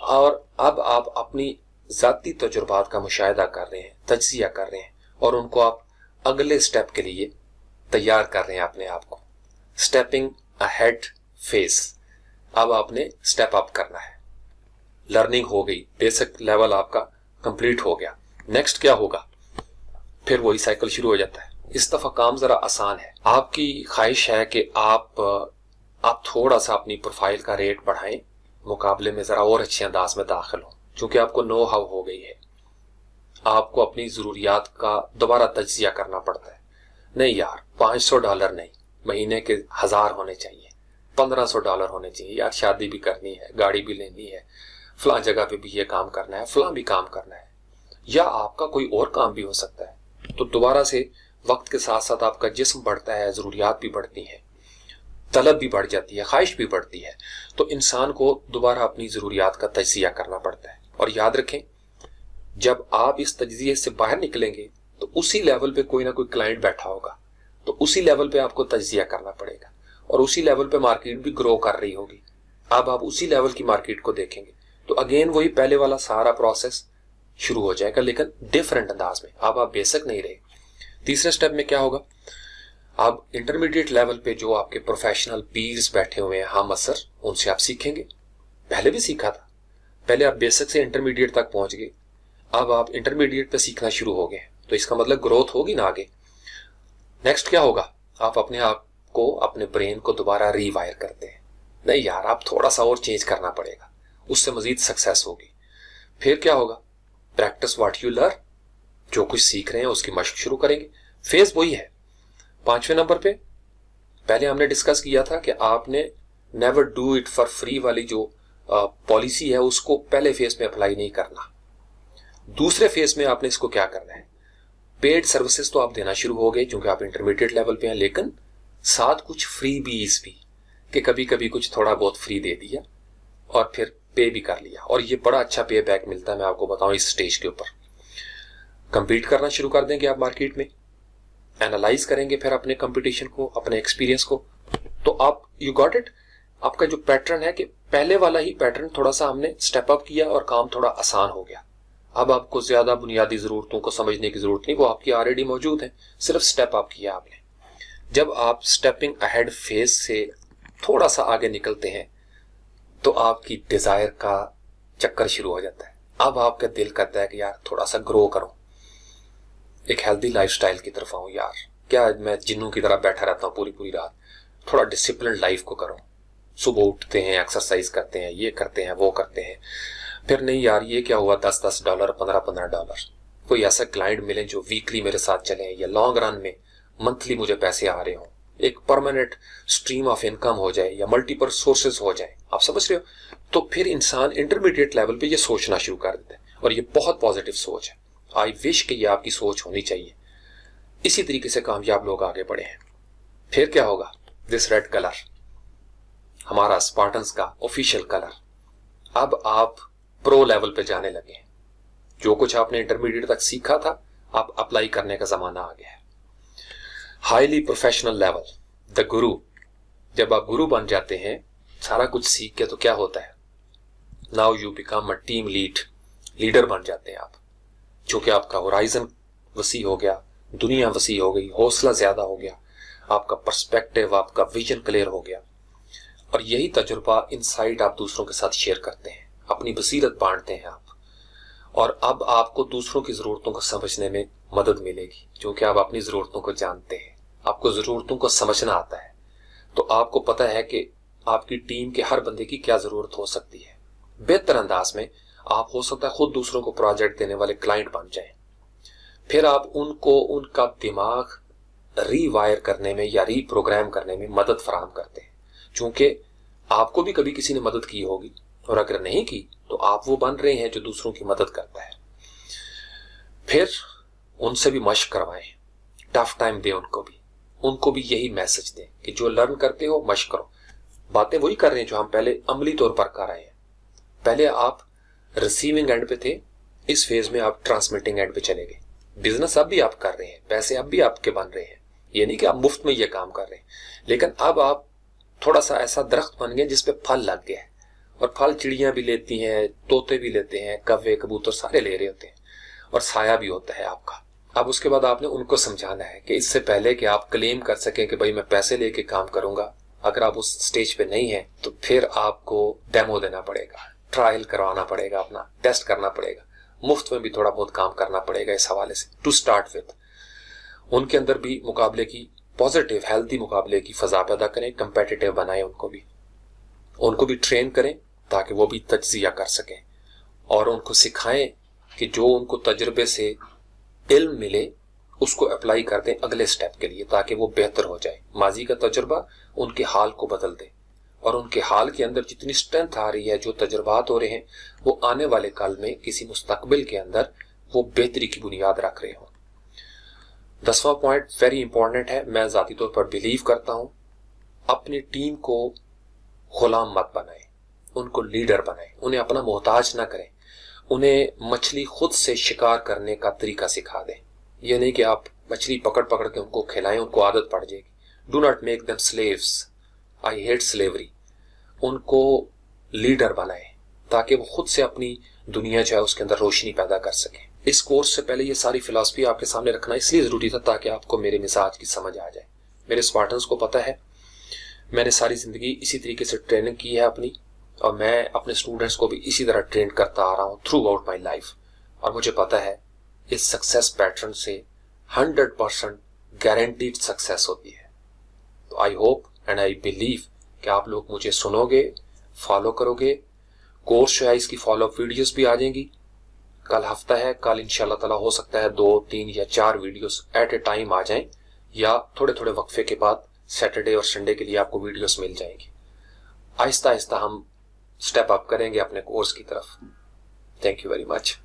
और अब आप अपनी जाती तजुर्बात का मुशाहिदा कर रहे हैं, तज्जिया कर रहे हैं, और उनको आप अगले स्टेप के लिए तैयार कर रहे हैं अपने आप को। स्टेपिंग अहेड फेस, अब आपने स्टेप अप करना है। लर्निंग हो गई, बेसिक लेवल आपका कंप्लीट हो गया। नेक्स्ट क्या होगा? फिर वही साइकिल शुरू हो जाता है। इस दफा काम जरा आसान है। आपकी ख्वाहिश है कि आप थोड़ा सा अपनी प्रोफाइल का रेट बढ़ाएं, मुकाबले में जरा और अच्छे अंदाज में दाखिल हो, क्योंकि आपको नो हाउ हो गई है। आपको अपनी जरूरियात का दोबारा तज्जिया करना पड़ता है। नहीं यार, $500 नहीं, महीने के 1000 होने चाहिए, $1500 होने चाहिए। यार शादी भी करनी है, गाड़ी भी लेनी है, फलां जगह पे भी ये काम करना है, फलां भी काम करना है, या आपका कोई और काम भी हो सकता है। तो दोबारा से वक्त के साथ साथ आपका जिस्म बढ़ता है, जरूरियात भी बढ़ती हैं, तलब भी बढ़ जाती है, ख्वाहिश भी बढ़ती है। तो इंसान को दोबारा अपनी जरूरियात का तज्जिया करना पड़ता है। और याद रखें, जब आप इस तज्जिए से बाहर निकलेंगे तो उसी लेवल पे कोई ना कोई क्लाइंट बैठा होगा, तो उसी लेवल पे आपको तज्जिया करना पड़ेगा, और उसी लेवल पे मार्केट भी ग्रो कर रही होगी। अब आप उसी लेवल की मार्केट को देखेंगे तो अगेन वही पहले वाला सारा प्रोसेस शुरू हो जाएगा, लेकिन डिफरेंट अंदाज में। अब आप बेसिक नहीं रहे। तीसरे स्टेप में क्या होगा? अब इंटरमीडिएट लेवल पे जो आपके प्रोफेशनल पीर्स बैठे हुए हैं, हम असर, उनसे आप सीखेंगे। पहले भी सीखा था, पहले आप बेसिक से इंटरमीडिएट तक पहुंच गए, अब आप इंटरमीडिएट पे सीखना शुरू हो गए, तो इसका मतलब ग्रोथ होगी ना आगे। नेक्स्ट क्या होगा, आप अपने आप को, अपने ब्रेन को दोबारा रीवायर करते हैं, नहीं यार आप थोड़ा सा और चेंज करना पड़ेगा, उससे मजीद सक्सेस होगी। फिर क्या होगा, प्रैक्टिस व्हाट यू लर्न, जो कुछ सीख रहे हैं उसकी मशक शुरू करेंगे। फेज वही है। 5वें नंबर पे पहले हमने डिस्कस किया था कि आपने never do it for free वाली जो पॉलिसी है उसको पहले फेज में अप्लाई नहीं करना। दूसरे फेज में आपने इसको क्या करना है, पेड सर्विसेज तो आप देना शुरू हो गए क्योंकि आप इंटरमीडिएट लेवल पे हैं, लेकिन साथ कुछ फ्री बीज भी, कि कभी कभी कुछ थोड़ा बहुत फ्री दे दिया और फिर पे भी कर लिया, और ये बड़ा अच्छा पे बैक मिलता है, मैं आपको बताऊं इस स्टेज के ऊपर। कंपीट करना शुरू कर देंगे आप मार्केट में, एनालाइज करेंगे फिर अपने कंपटीशन को, अपने एक्सपीरियंस को, तो आप यू गॉट इट। आपका जो पैटर्न है कि पहले वाला ही पैटर्न थोड़ा सा हमने स्टेप अप किया और काम थोड़ा आसान हो गया। अब आपको ज्यादा बुनियादी जरूरतों को समझने की जरूरत नहीं, वो आपकी ऑलरेडी मौजूद है, सिर्फ स्टेप अप किया आपने। जब आप स्टेपिंग अहेड फेज से थोड़ा सा आगे निकलते हैं तो आपकी डिजायर का चक्कर शुरू हो जाता है। अब आपका दिल करता है कि यार थोड़ा सा ग्रो करो, एक हेल्दी लाइफस्टाइल की तरफ आऊं यार, क्या मैं जिन्नों की तरह बैठा रहता हूं पूरी पूरी रात, थोड़ा डिसिप्लिन लाइफ को करो। सुबह उठते हैं, एक्सरसाइज करते हैं, ये करते हैं, वो करते हैं, फिर नहीं यार ये क्या हुआ, $10 $15 कोई ऐसा क्लाइंट मिले जो वीकली मेरे साथ चले या लॉन्ग रन में मंथली मुझे पैसे आ रहे हो, एक परमानेंट स्ट्रीम ऑफ इनकम हो जाए या मल्टीपल सोर्सेज हो जाए, आप समझ रहे हो। तो फिर इंसान इंटरमीडिएट लेवल पे ये सोचना शुरू कर देता है, और ये बहुत पॉजिटिव सोच है। आई विश कि ये आपकी सोच होनी चाहिए, इसी तरीके से कामयाब लोग आगे बढ़े हैं। फिर क्या होगा, दिस रेड कलर हमारा स्पार्टन्स का ऑफिशियल कलर, अब आप प्रो लेवल पे जाने लगे हैं। जो कुछ आपने इंटरमीडिएट तक सीखा था आप अप्लाई करने का जमाना आ गया है। हाईली प्रोफेशनल लेवल, द गुरु, जब आप गुरु बन जाते हैं सारा कुछ सीख के, तो क्या होता है, now you become a team leader बन जाते हैं आप, चूंकि आपका होराइजन वसी हो गया, दुनिया वसी हो गई, हौसला ज्यादा हो गया, आपका पर्सपेक्टिव, आपका विजन क्लियर हो गया, और यही तजुर्बा इनसाइड आप दूसरों के साथ शेयर करते हैं, अपनी बसीरत बांटते हैं आप, और अब आपको दूसरों की जरूरतों को समझने में मदद मिलेगी, क्योंकि आप अपनी जरूरतों को जानते हैं, आपको जरूरतों को समझना आता है, तो आपको पता है कि आपकी टीम के हर बंदे की क्या जरूरत हो सकती है। बेहतर अंदाज में आप हो सकता है खुद दूसरों को प्रोजेक्ट देने वाले क्लाइंट बन जाएं। फिर आप उनको उनका दिमाग रीवायर करने में या रीप्रोग्राम करने में मदद फराहम करते हैं, क्योंकि आपको भी कभी किसी ने मदद की होगी, और अगर नहीं की तो आप वो बन रहे हैं जो दूसरों की मदद करता है। फिर उनसे भी मशक करवाएं, टफ टाइम दें उनको भी यही मैसेज दें कि जो लर्न करते हो मशक करो। बातें वही कर रहे हैं जो हम पहले अमली तौर पर कर रहे हैं। पहले आप रिसीविंग एंड पे थे, इस फेज में आप ट्रांसमिटिंग एंड पे चले गए। बिजनेस अब भी आप कर रहे हैं, पैसे अब भी आपके बन रहे हैं, ये नहीं कि आप मुफ्त में ये काम कर रहे हैं, लेकिन अब आप थोड़ा सा ऐसा दरख्त बन गए जिसपे फल लग गया है, और फल चिड़ियां भी लेती हैं, तोते भी लेते हैं, कौवे कबूतर सारे ले रहे होते हैं, और साया भी होता है आपका। अब उसके बाद आपने उनको समझाना है कि इससे पहले कि आप क्लेम कर सकें कि भाई मैं पैसे लेके काम करूंगा, अगर आप उस स्टेज पे नहीं है तो फिर आपको डेमो देना पड़ेगा, ट्रायल करवाना पड़ेगा, अपना टेस्ट करना पड़ेगा, मुफ्त में भी थोड़ा बहुत काम करना पड़ेगा। इस हवाले से टू स्टार्ट विद उनके अंदर भी मुकाबले की, पॉजिटिव हेल्दी मुकाबले की फजा पैदा करें, कंपेटिटिव बनाएं, उनको भी ट्रेन करें ताकि वो भी तज्जिया कर सकें, और उनको सिखाएं कि जो उनको तजुर्बे से इल्म मिले उसको अप्लाई कर दें अगले स्टेप के लिए, ताकि वो बेहतर हो जाए। माजी का तजुर्बा उनके हाल को बदल दे, और उनके हाल के अंदर जितनी स्ट्रेंथ आ रही है, जो तजुर्बात हो रहे हैं, वो आने वाले कल में किसी मुस्तकबिल के अंदर वो बेहतरी की बुनियाद रख रहे हो। 10वां पॉइंट वेरी इंपॉर्टेंट है। मैं जाती तौर पर बिलीव करता हूं, अपनी टीम को गुलाम मत बनाएं, उनको लीडर बनाएं, उन्हें अपना मोहताज ना करें, उन्हें मछली खुद से शिकार करने का तरीका सिखा दें। ये नहीं कि आप मछली पकड़ पकड़ के उनको खिलाएं, उनको आदत पड़ जाएगी। Do not make them slaves, I hate slavery. उनको लीडर बनाएं ताकि वो खुद से अपनी दुनिया जो है उसके अंदर रोशनी पैदा कर सकें। इस कोर्स से पहले ये सारी फिलॉसफी आपके सामने रखना इसलिए जरूरी था ताकि आपको मेरे मिजाज की समझ आ जाए। मेरे स्पार्टन्स को पता है, मैंने सारी जिंदगी इसी तरीके से ट्रेनिंग की है अपनी, और मैं अपने स्टूडेंट्स को भी इसी तरह ट्रेन करता आ रहा हूँ थ्रू आउट माई लाइफ। और मुझे पता है इस सक्सेस पैटर्न से 100% गारंटीड सक्सेस होती है। तो I hope and I believe कि आप लोग मुझे सुनोगे, फॉलो करोगे। कोर्स जो है इसकी फॉलोअप वीडियोस भी आ जाएंगी। कल हफ्ता है, कल इंशाल्लाह ताला हो सकता है 2, 3 या 4 वीडियोस एट ए टाइम आ जाएं, या थोड़े थोड़े वक्फे के बाद सैटरडे और संडे के लिए आपको वीडियोस मिल जाएंगी। आहिस्ता आहिस्ता हम स्टेप अप करेंगे अपने कोर्स की तरफ। Thank you very much.